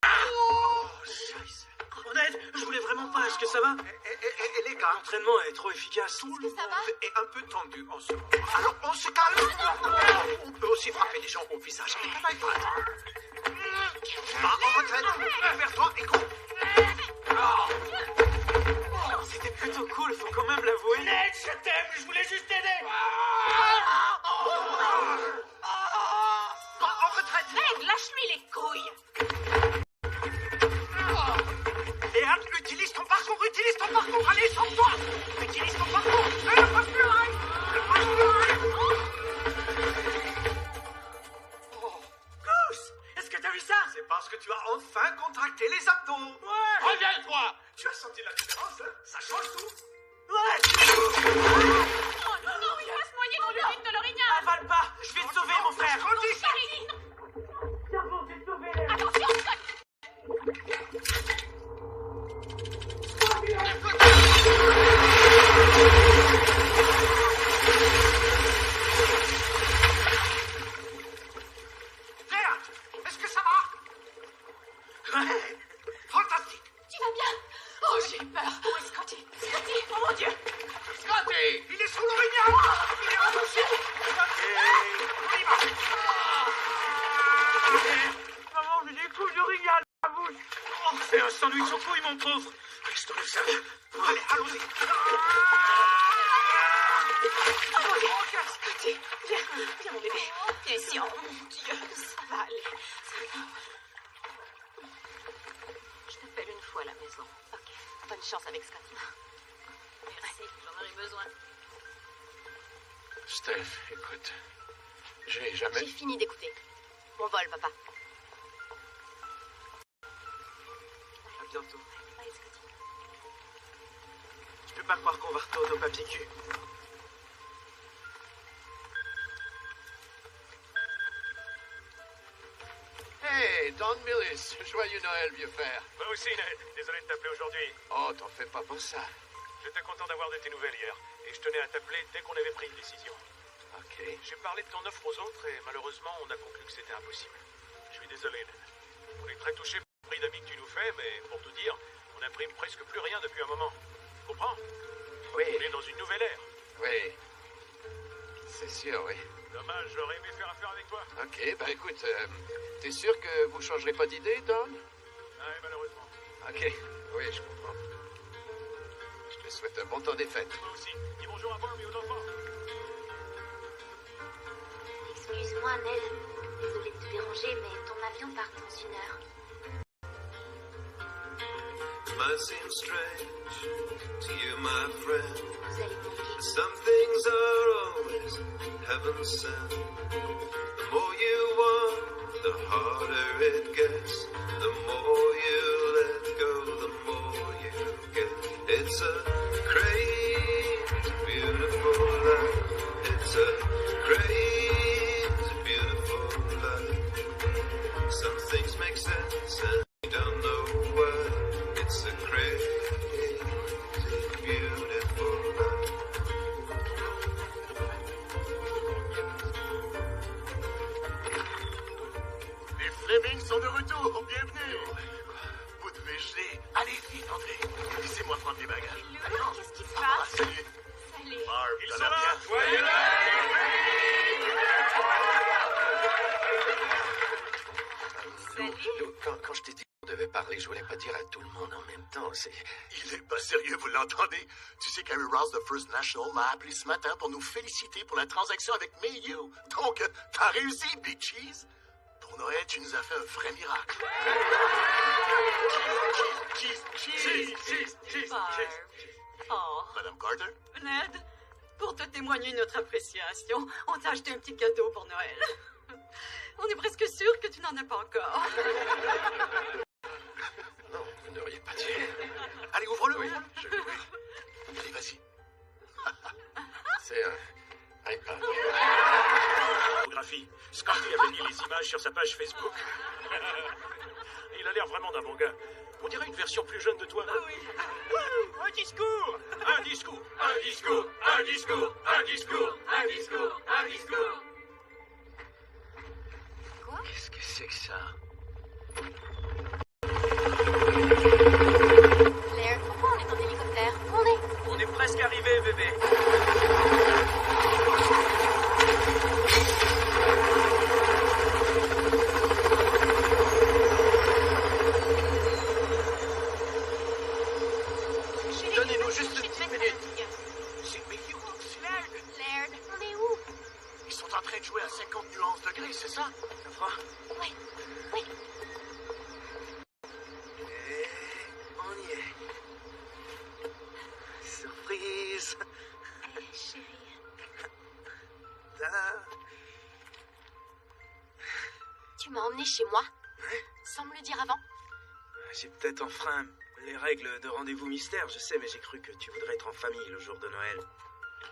Oh, Ned, je voulais vraiment pas, est-ce que ça va? Les gars, L'entraînement est trop efficace. Est-ce que ça va? est un peu tendu en ce moment. Alors on se calme. On peut aussi frapper les gens au visage avec un iPad. En retraite, vers toi et cours. C'était plutôt cool, faut quand même l'avouer. Ned, je t'aime, je voulais juste t'aider! En retraite. Ned, lâche-lui les couilles. Et Anne, utilise ton parcours, allez, sors-toi. Utilise ton parcours. Ne passe plus rien. Goose, est-ce que t'as vu ça? C'est parce que tu as enfin contracté les abdos. Ouais! Reviens-toi. Tu as senti la différence, hein? Ça change tout. Ouais! Oh non, il va se noyer dans l'urine de l'orignal. Avale pas! Je vais te sauver, mon frère! Non, chérie, non. Attention, Scott. Léa, est-ce que ça va? Ouais! Fantastique. Tu vas bien? Oh, j'ai peur. Où est Scotty? Scotty, oh mon Dieu. Scotty, il est sous l'orignal. Il est remboursé. Scotty, on y va. Maman, j'ai des coups d'orignal dans la bouche! Oh, fais un sandwich aux couilles, mon pauvre! Je t'enlève ça! Allez, allons-y. Oh mon Dieu. Scotty, viens, viens mon bébé. Viens ici, oh mon Dieu. Ça va aller. Ça va. Je t'appelle une fois à la maison. Ok. Bonne chance avec Scotty. Merci, j'en aurai besoin. Steph, écoute, j'ai jamais... J'ai fini d'écouter. Mon vol, papa. À bientôt. Bye, Scotty. Je peux pas croire qu'on va retourner au papier cul. Hey, Don Millis, joyeux Noël, vieux frère. Moi aussi, Ned. Désolé de t'appeler aujourd'hui. Oh, t'en fais pas pour ça. J'étais content d'avoir de tes nouvelles hier. Et je tenais à t'appeler dès qu'on avait pris une décision. Ok. J'ai parlé de ton offre aux autres et malheureusement, on a conclu que c'était impossible. Je suis désolé, Ned. On est très touchés par le prix d'amis que tu nous fais, mais pour tout dire, on n'imprime presque plus rien depuis un moment. Tu comprends? Oui. On est dans une nouvelle ère. Oui. C'est sûr, oui. Dommage, j'aurais aimé faire affaire avec toi. Ok, bah écoute, t'es sûr que vous changerez pas d'idée, Don? Ouais, malheureusement. Ok, oui, je comprends. Je te souhaite un bon temps des fêtes. Toi aussi. Dis bonjour à moi et aux enfants. Excuse-moi, Ned. Désolée de te déranger, mais ton avion part dans 1 heure. Might seem strange to you, my friend. Vous allez manquer. Some things are always heaven sent. The more you want, the harder it gets. The more you let go, the more you get. It's a crazy, beautiful life. It's a crazy, beautiful life. Some things make sense and you don't know why. It's a crazy, beautiful life. Les Flemings sont de retour, bienvenue. Vous devez geler. Allez vite, André. Laissez-moi prendre les bagages. Qu'est-ce qui se Ah, passe? salut. Salut. Barb, Ils ça sont va là. bien? Joyeux Salut. Quand je t'ai dit qu'on devait parler, je voulais pas dire à tout le monde en même temps. Il est pas sérieux, vous l'entendez? Tu sais qu'Harry Ross de First National m'a appelé ce matin pour nous féliciter pour la transaction avec Mayhew. Donc, t'as réussi, Bitches. Pour Noël, tu nous as fait un vrai miracle. Cheese. Oh, Madame Carter? Ned, pour te témoigner notre appréciation, on t'a acheté un petit cadeau pour Noël. On est presque sûr que tu n'en as pas encore. Non, vous n'auriez pas dit. Allez, ouvre-le. Oui, a l'air vraiment d'un bon gars. On dirait une version plus jeune de toi. Ah oui. Un discours. Un discours. Un discours, un discours, un discours, un discours, un discours. Quoi? Qu'est-ce que c'est que ça? Laird, pourquoi on est en hélicoptère? On est... On est presque arrivé, bébé. Donnez-nous juste une petite minute. Laird, on est où? Ils sont en train de jouer à 50 nuances de gris, c'est ça? Ça va? Oui, oui. Et on y est. Surprise. Chérie. Tada. Tu m'as emmené chez moi? Sans me le dire avant? J'ai peut-être enfreint les règles de rendez-vous mystère, je sais, mais j'ai cru que tu voudrais être en famille le jour de Noël.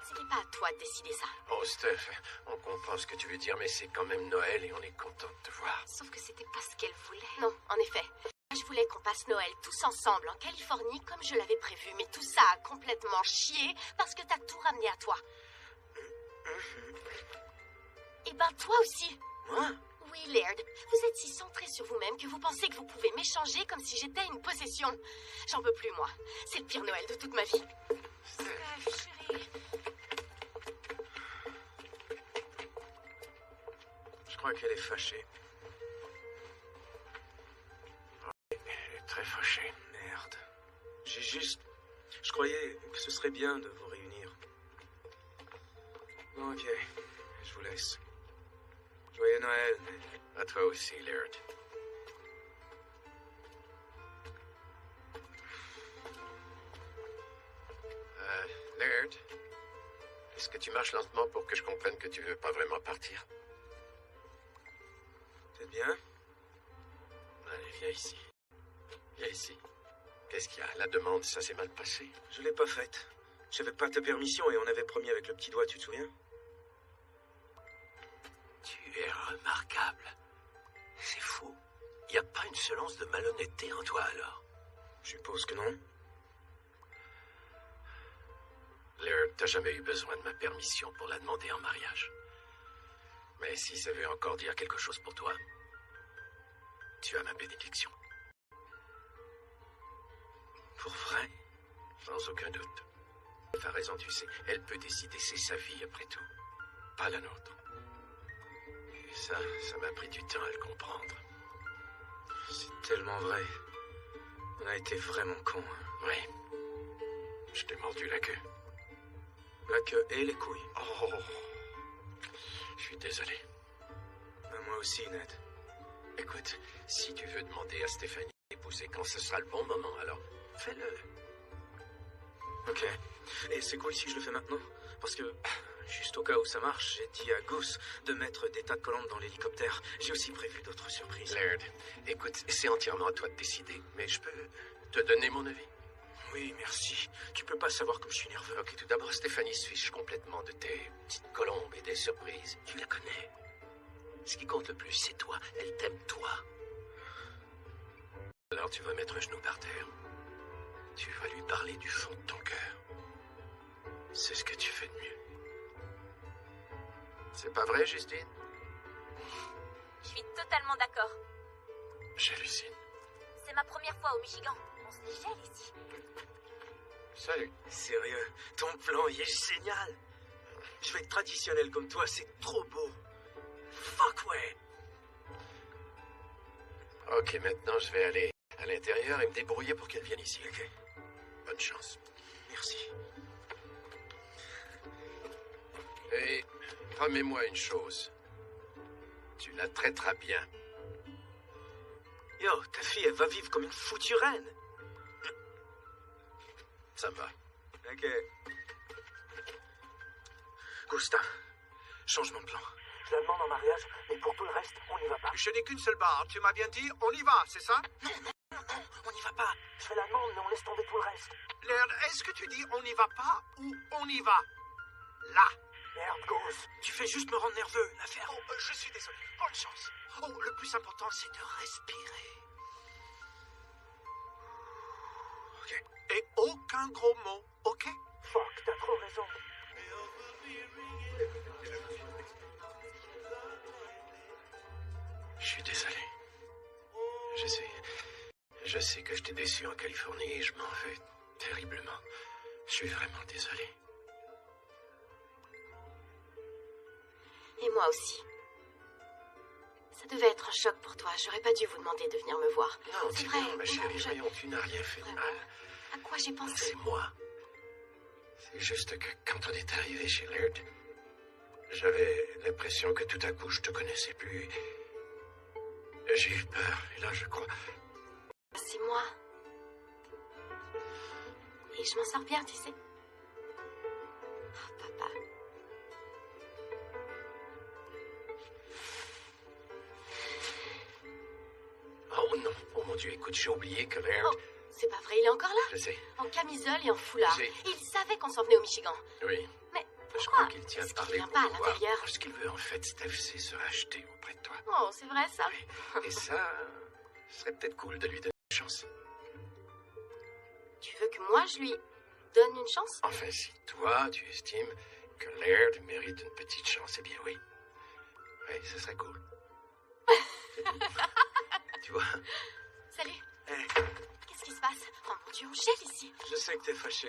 C'était pas à toi de décider ça. Oh, Steph, on comprend ce que tu veux dire, mais c'est quand même Noël et on est content de te voir. Sauf que c'était pas ce qu'elle voulait. Non, en effet. Je voulais qu'on passe Noël tous ensemble en Californie comme je l'avais prévu, mais tout ça a complètement chié parce que t'as tout ramené à toi. Et ben toi aussi. Moi? Oui, Laird, vous êtes si centré sur vous-même que vous pensez que vous pouvez m'échanger comme si j'étais une possession. J'en peux plus, moi. C'est le pire Noël de toute ma vie. Steph, chérie. Je crois qu'elle est fâchée. Elle est très fâchée. Merde. Je croyais que ce serait bien de vous réunir. Bon, ok. Je vous laisse. Joyeux Noël. À toi aussi, Laird. Laird, est-ce que tu marches lentement pour que je comprenne que tu veux pas vraiment partir? C'est bien? Allez, viens ici. Viens ici. Qu'est-ce qu'il y a? La demande, ça s'est mal passé. Je l'ai pas faite. J'avais pas ta permission et on avait promis avec le petit doigt, tu te souviens? Tu es remarquable. C'est fou. Il n'y a pas une seule once de malhonnêteté en toi, alors? Je suppose que non. Laird, t'as jamais eu besoin de ma permission pour la demander en mariage. Mais si ça veut encore dire quelque chose pour toi, tu as ma bénédiction. Pour vrai? Sans aucun doute. T'as raison, tu sais. Elle peut décider, c'est sa vie après tout. Pas la nôtre. Et ça m'a pris du temps à le comprendre. C'est tellement vrai. On a été vraiment cons. Hein. Oui. Je t'ai mordu la queue. La queue et les couilles. Oh. Je suis désolé. Ben, moi aussi, Ned. Écoute, si tu veux demander à Stéphanie d'épouser quand ce sera le bon moment, alors fais-le. Ok. Et c'est cool si je le fais maintenant? Parce que, juste au cas où ça marche, j'ai dit à Goose de mettre des tas de collantes dans l'hélicoptère. J'ai aussi prévu d'autres surprises. Laird, écoute, c'est entièrement à toi de décider, mais je peux te donner mon avis. Oui, merci. Tu peux pas savoir comme je suis nerveux. Ok, tout d'abord, Stéphanie se fiche complètement de tes petites colombes et des surprises. Tu la connais. Ce qui compte le plus, c'est toi. Elle t'aime, toi. Alors tu vas mettre un genou par terre. Tu vas lui parler du fond de ton cœur. C'est ce que tu fais de mieux. C'est pas vrai, Justine? Je suis totalement d'accord. J'hallucine. C'est ma première fois au Michigan. On se gèle ici. Salut. Sérieux, ton plan, il est génial. Je vais être traditionnel comme toi, c'est trop beau. Fuck ouais. Ok, maintenant je vais aller à l'intérieur et me débrouiller pour qu'elle vienne ici. Ok. Bonne chance. Merci. Et promets-moi une chose. Tu la traiteras bien. Yo, ta fille, elle va vivre comme une foutue reine. Ça me va. Ok. Gustave, changement de plan. Je la demande en mariage, mais pour tout le reste, on n'y va pas. Je n'ai qu'une seule barre. Tu m'as bien dit, on y va, c'est ça? Non, on n'y va pas. Je fais la demande, mais on laisse tomber tout le reste. Laird, est-ce que tu dis on n'y va pas ou on y va? Là. Merde, Goose. Tu fais juste me rendre nerveux, l'affaire. Oh, je suis désolé. Bonne chance. Oh, le plus important, c'est de respirer. un gros mot, ok? Fuck, t'as trop raison. Je suis désolé. Je sais que je t'ai déçu en Californie et je m'en veux terriblement. Je suis vraiment désolé. Et moi aussi. Ça devait être un choc pour toi. J'aurais pas dû vous demander de venir me voir. Non, c'est dis vrai. non, ma chérie, voyons, tu n'as rien fait de mal. À quoi j'ai pensé? C'est moi. C'est juste que quand on est arrivé chez Laird, j'avais l'impression que tout à coup je te connaissais plus. J'ai eu peur, et là je crois... C'est moi. Et je m'en sors bien, tu sais. Oh, papa. Oh non, oh mon Dieu, écoute, j'ai oublié que Laird... Oh, c'est pas vrai, il est encore là? Je sais. En camisole et en foulard. J'ai- Il savait qu'on s'en venait au Michigan. Oui. Mais Je pourquoi? crois qu'il tient à Est-ce qu'il parler vient pour pas à nous voir. l'intérieur? Ce qu'il veut en fait, Steph, c'est se racheter auprès de toi. Oh, c'est vrai ça? Et ça, ce serait peut-être cool de lui donner une chance. Tu veux que moi je lui donne une chance? Enfin, si toi, tu estimes que Laird mérite une petite chance, eh bien oui. Oui, ce serait cool. Tu vois? Salut. Hey, Qu'est-ce qui se passe? Oh mon Dieu, on gèle ici. je sais que t'es fâché.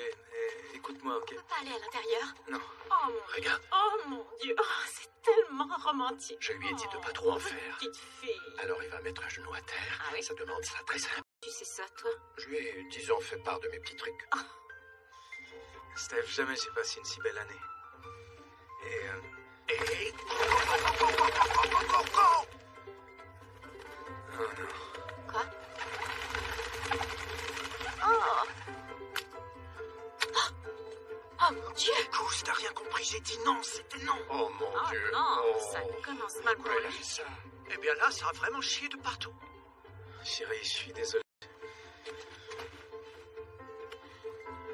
Mais écoute-moi, ok? On peut pas aller à l'intérieur. Non. Oh mon Regarde, Oh mon Dieu, oh, c'est tellement romantique. je lui ai dit de pas trop en faire. Petite fille. Alors il va mettre un genou à terre. Ah oui? Ça demande ça très simple. Tu sais ça, toi? Je lui ai, disons, fait part de mes petits trucs. Steph, jamais j'ai passé une si belle année. Et... Oh non. Quoi? Oh! Oh mon Dieu! Couche, t'as rien compris, j'ai dit non, c'était non. Oh mon Oh Dieu. non, Oh. ça commence mal pour Pourquoi il a lui. fait ça? Eh bien là, ça a vraiment chié de partout. Chérie, je suis désolé.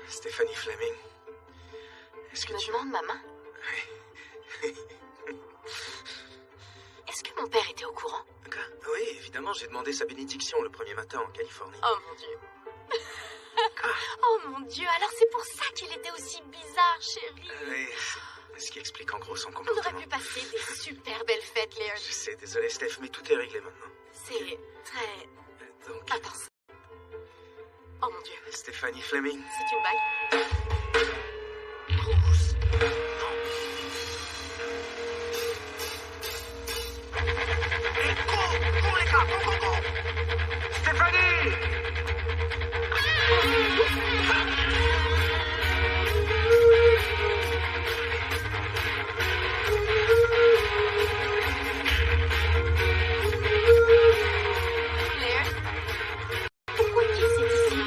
Stéphanie Fleming, est-ce que Me tu... demande ma main? Est-ce que mon père était au courant? Quoi? Oui, évidemment, j'ai demandé sa bénédiction le premier matin en Californie. Oh mon Dieu. Oh mon Dieu, alors c'est pour ça qu'il était aussi bizarre, chérie. Oui, c'est ce qui explique en gros son On aurait comportement. pu passer des super belles fêtes, Laird. Je sais, désolé Steph, mais tout est réglé maintenant. C'est très Donc, intense. Oh mon Dieu, Stéphanie Fleming, c'est une bague. Bruce. Cours les gars, go! Stéphanie! Laird, pourquoi Kiss est ici?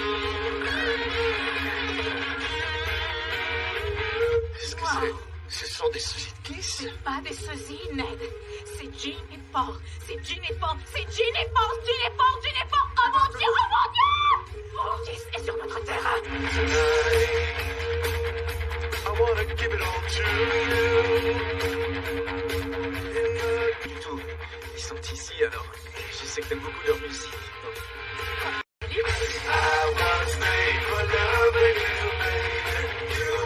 Est-ce que Wow. ce sont des sosies de Kiss? C'est pas des sosies, Ned. C'est Jean et Paul. C'est Jean et Paul. C'est Jean et Paul. Jean et Paul. Jean et Paul. Oh mon Dieu. Oh mon Dieu. Oh, Kiss est sur notre terrain. I wanna give it all to you. Du tout. Ils sont ici, alors je sais que t'aimes beaucoup leur musique. Donc, I wanna stay for loving you, baby. You.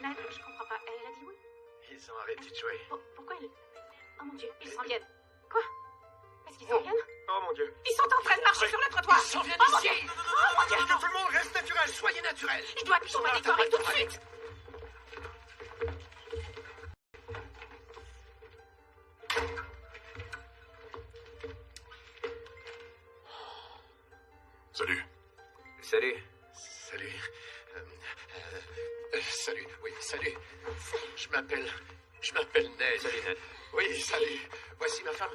Ned, je comprends pas. Elle a dit oui. Ils ont arrêté de jouer. Pourquoi ils... Oh mon Dieu, ils s'en viennent. Quoi? Est-ce qu'ils s'en viennent? oh mon Dieu. Ils sont en train de marcher sur le trottoir. Ils s'en viennent Oh mon ici. Dieu. Oh mon Dieu. Que tout le monde reste naturel, soyez naturel. Je dois appuyer sur ma décorée tout de suite. Salut. Salut. Salut. Salut, oui, salut. Je m'appelle Ned. Salut Ned. Oui, salut. Voici ma femme,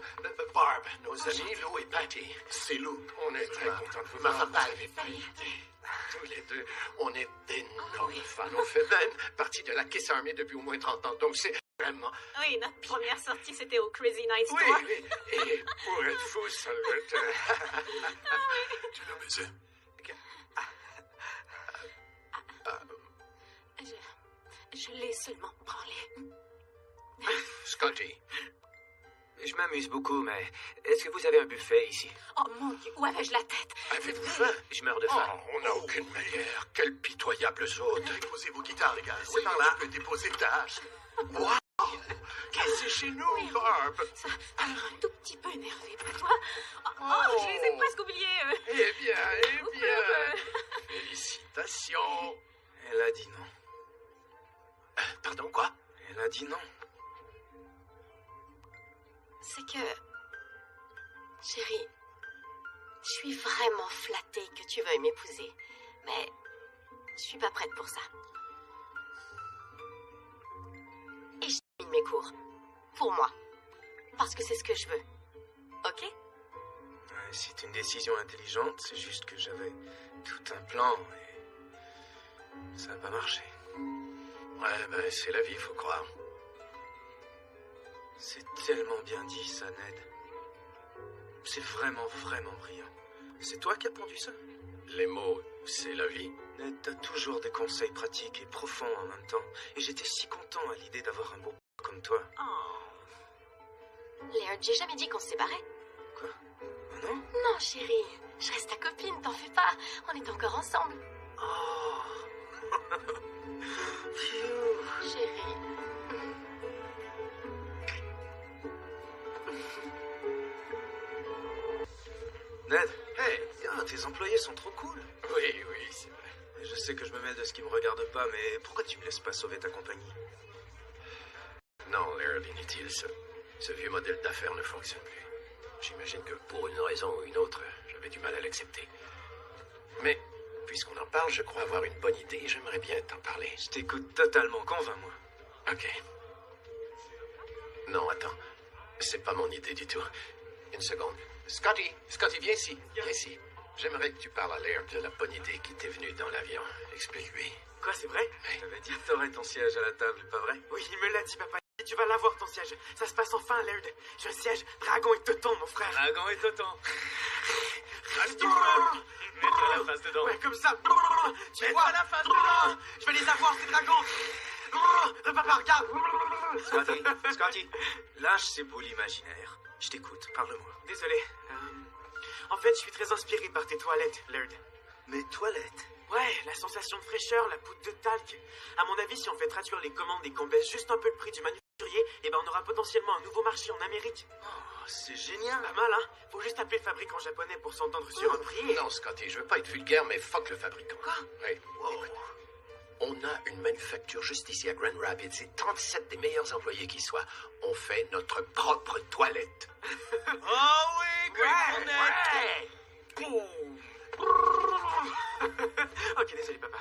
Barb, nos amis Lou et Patty. C'est Lou. On est très contents de vous voir. Vous avez pas idée. Tous les deux, on est d'énormes fans. On fait même partie de la Kiss Army depuis au moins 30 ans. Donc c'est vraiment... Oui, notre première sortie, c'était au Crazy Night Oui, Store. oui. Et pour être fou, ça l'est... Tu l'as baisé. Je l'ai seulement branlé. Scotty, Je m'amuse beaucoup, mais est-ce que vous avez un buffet ici? Oh mon Dieu, où avais-je la tête? Avez-vous faim? Je meurs de faim. Oh, on n'a aucune manière. Quels pitoyables hôtes. Déposez vos guitares, les gars. C'est par là. Tu peux déposer ta hache. Wow! Qu'est-ce que c'est chez nous, Barb? Ça a l'air un tout petit peu énervé, pas toi? Oh, je les ai presque oubliés. Eh bien. Félicitations. Elle a dit non. Pardon, quoi? Elle a dit non. C'est que... Chérie, je suis vraiment flattée que tu veuilles m'épouser. Mais je suis pas prête pour ça. Et je termine mes cours. Pour moi. Parce que c'est ce que je veux. Ok? Ouais, c'est une décision intelligente, c'est juste que j'avais tout un plan et ça n'a pas marché. Ouais, ben c'est la vie, faut croire. C'est tellement bien dit, ça, Ned. C'est vraiment, vraiment brillant. C'est toi qui as pondu ça? Les mots, c'est la vie. Ned, t'as toujours des conseils pratiques et profonds en même temps. Et j'étais si content à l'idée d'avoir un beau comme toi. Oh. Laird, j'ai jamais dit qu'on se séparait. Quoi? Oh non? Non, chérie. Je reste ta copine, t'en fais pas. On est encore ensemble. Oh. Chérie. Ned, hey, tes employés sont trop cool. Oui, c'est vrai. Et je sais que je me mêle de ce qui me regarde pas, mais pourquoi tu me laisses pas sauver ta compagnie? Non, Laird, inutile. Ce vieux modèle d'affaires ne fonctionne plus. J'imagine que pour une raison ou une autre, j'avais du mal à l'accepter. Mais, puisqu'on en parle, je crois avoir une bonne idée et j'aimerais bien t'en parler. Je t'écoute totalement, convainc-moi. Ok. Non, attends. C'est pas mon idée du tout. Une seconde. Scotty, viens ici. Viens ici. J'aimerais que tu parles à Laird de la bonne idée qui t'est venue dans l'avion. Explique-lui. Quoi, c'est vrai? Je t'avais dit que t'aurais ton siège à la table, pas vrai? Oui, il me l'a dit, papa. Et tu vas l'avoir, ton siège. Ça se passe enfin, Laird. J'ai un siège Dragon et Toton, mon frère. Dragon et Toton. Mets-toi la face dedans. Ouais, comme ça. Tu vois la face dedans. Je vais les avoir, ces dragons. Papa, regarde. Scotty, lâche ces boules imaginaires. Je t'écoute, parle-moi. Désolé. En fait, je suis très inspiré par tes toilettes, Laird. Mes toilettes? Ouais, la sensation de fraîcheur, la poudre de talc. À mon avis, si on fait traduire les commandes et qu'on baisse juste un peu le prix du manufacturier, eh ben on aura potentiellement un nouveau marché en Amérique. Oh, c'est génial. Pas mal, hein? Faut juste appeler le fabricant japonais pour s'entendre sur un prix et... Non, Scotty, je veux pas être vulgaire, mais fuck le fabricant. Quoi? Oui. Écoute, on a une manufacture juste ici à Grand Rapids. C'est 37 des meilleurs employés qui soient. On fait notre propre toilette. Oh oui, great! Ouais. Ok, désolé, papa.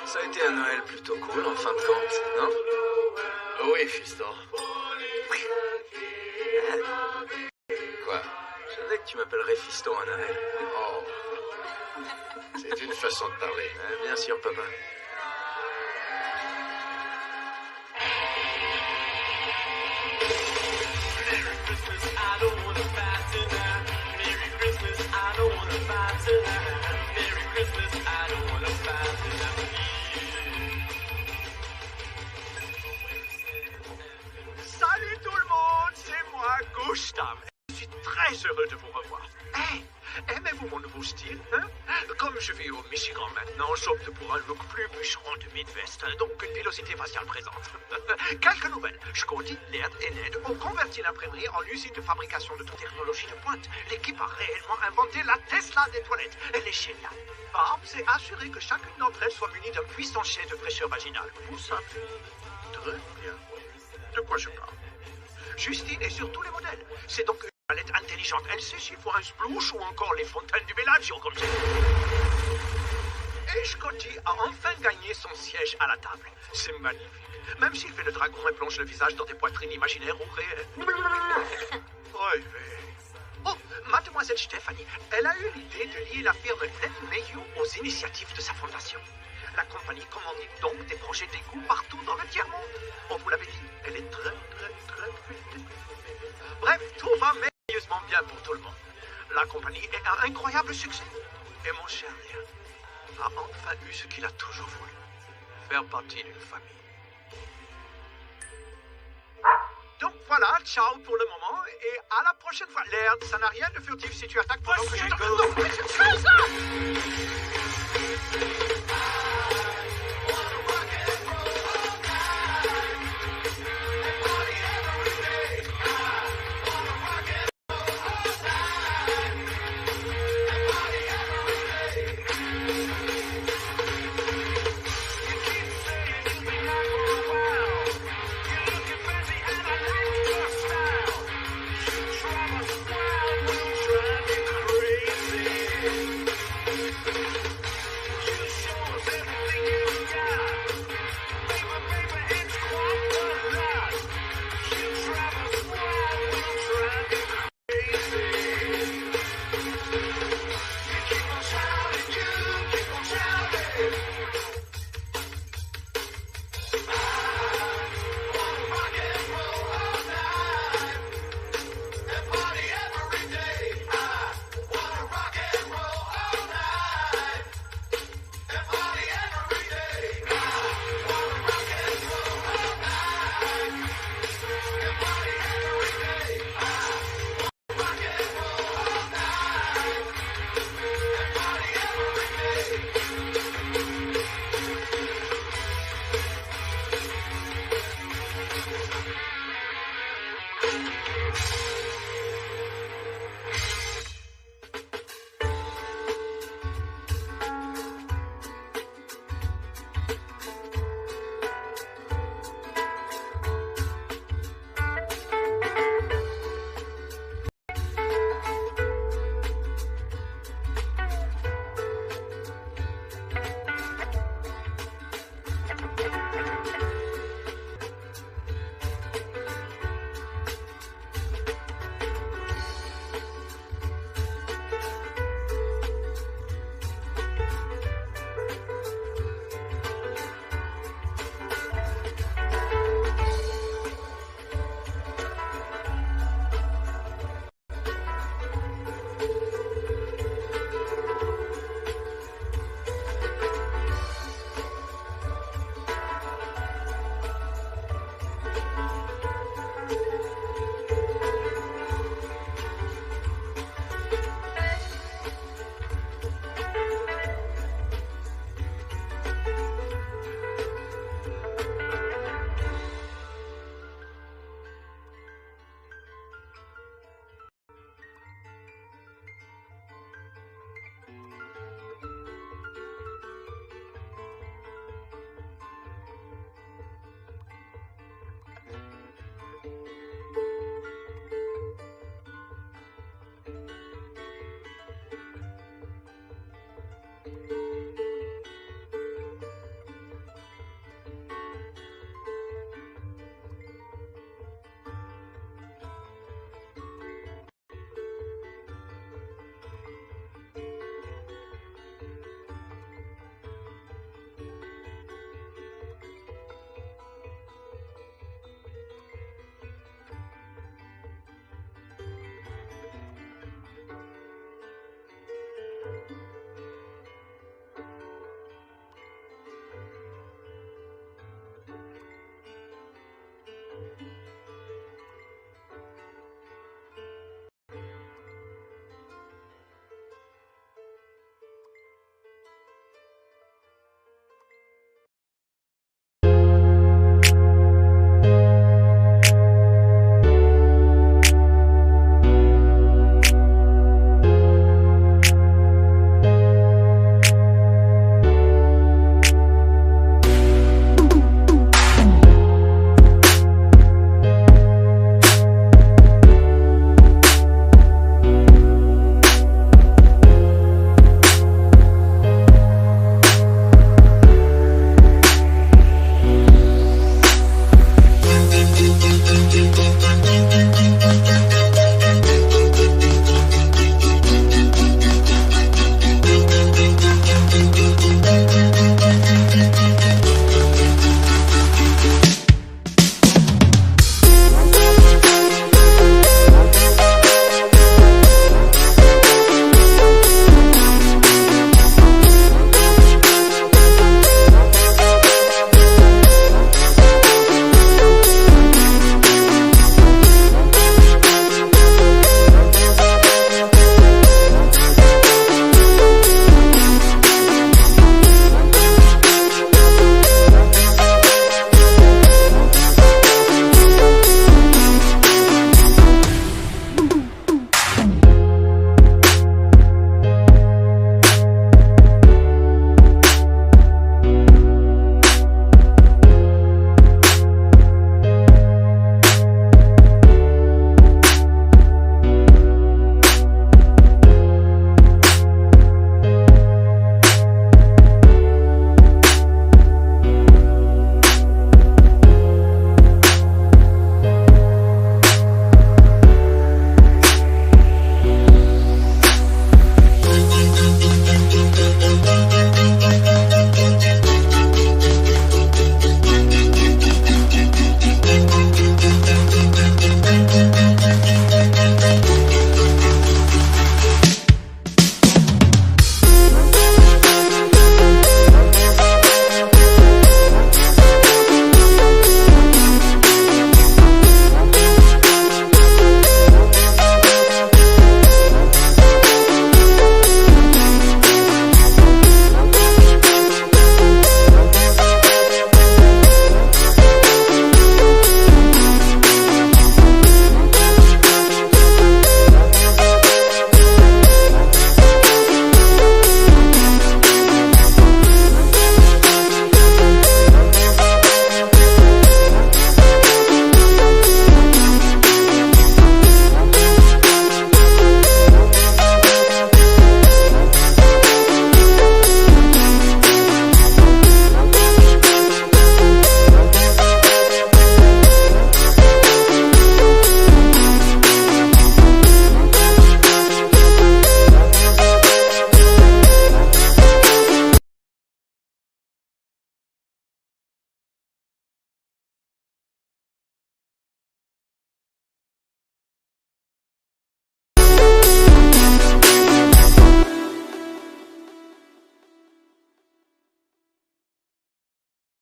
Ça a été un Noël plutôt cool, en fin de compte, non? Oui, fiston. Quoi? Je savais que tu m'appellerais fiston à Noël. Oh. C'est une façon de parler. Bien sûr, papa. Merry Christmas, I don't wanna fight tonight. Merry Christmas, I don't wanna fight tonight. Merry Christmas, I don't wanna fight tonight. Salut tout le monde, c'est moi, Gustav. Je suis très heureux de vous revoir. Hey, aimez-vous mon nouveau style, hein? Comme je vis au Michigan maintenant, j'opte pour un look plus bûcheron du Midwest, donc une vélocité faciale présente. Quelques nouvelles. Scotty, Laird et Ned ont converti l'imprimerie en usine de fabrication de technologie de pointe. L'équipe a réellement inventé la Tesla des toilettes. Elle est géniale. Barb s'est assuré que chacune d'entre elles soit munie d'un puissant jet de fraîcheur vaginale. Vous savez. Très bien. De quoi je parle? Justine est sur tous les modèles. C'est donc une toilette intelligente. Elle sait s'il faut un splouche ou encore les fontaines du Bellagio comme ça. Et Scotty a enfin gagné son siège à la table. C'est magnifique. Même s'il fait le dragon et plonge le visage dans des poitrines imaginaires ou réelles. Oh, mademoiselle mademoiselle Stéphanie, elle a eu l'idée de lier la firme Mayhew aux initiatives de sa fondation. La compagnie commandite donc des projets d'égout partout dans le tiers-monde. On vous l'avait dit, elle est très réputée. Bref, tout va merveilleusement bien pour tout le monde. La compagnie est un incroyable succès. Et mon cher Léa a enfin eu ce qu'il a toujours voulu. Faire partie d'une famille. Donc voilà, ciao pour le moment et à la prochaine fois. L'air, ça n'a rien de furtif si tu attaques pendant que je... Non, mais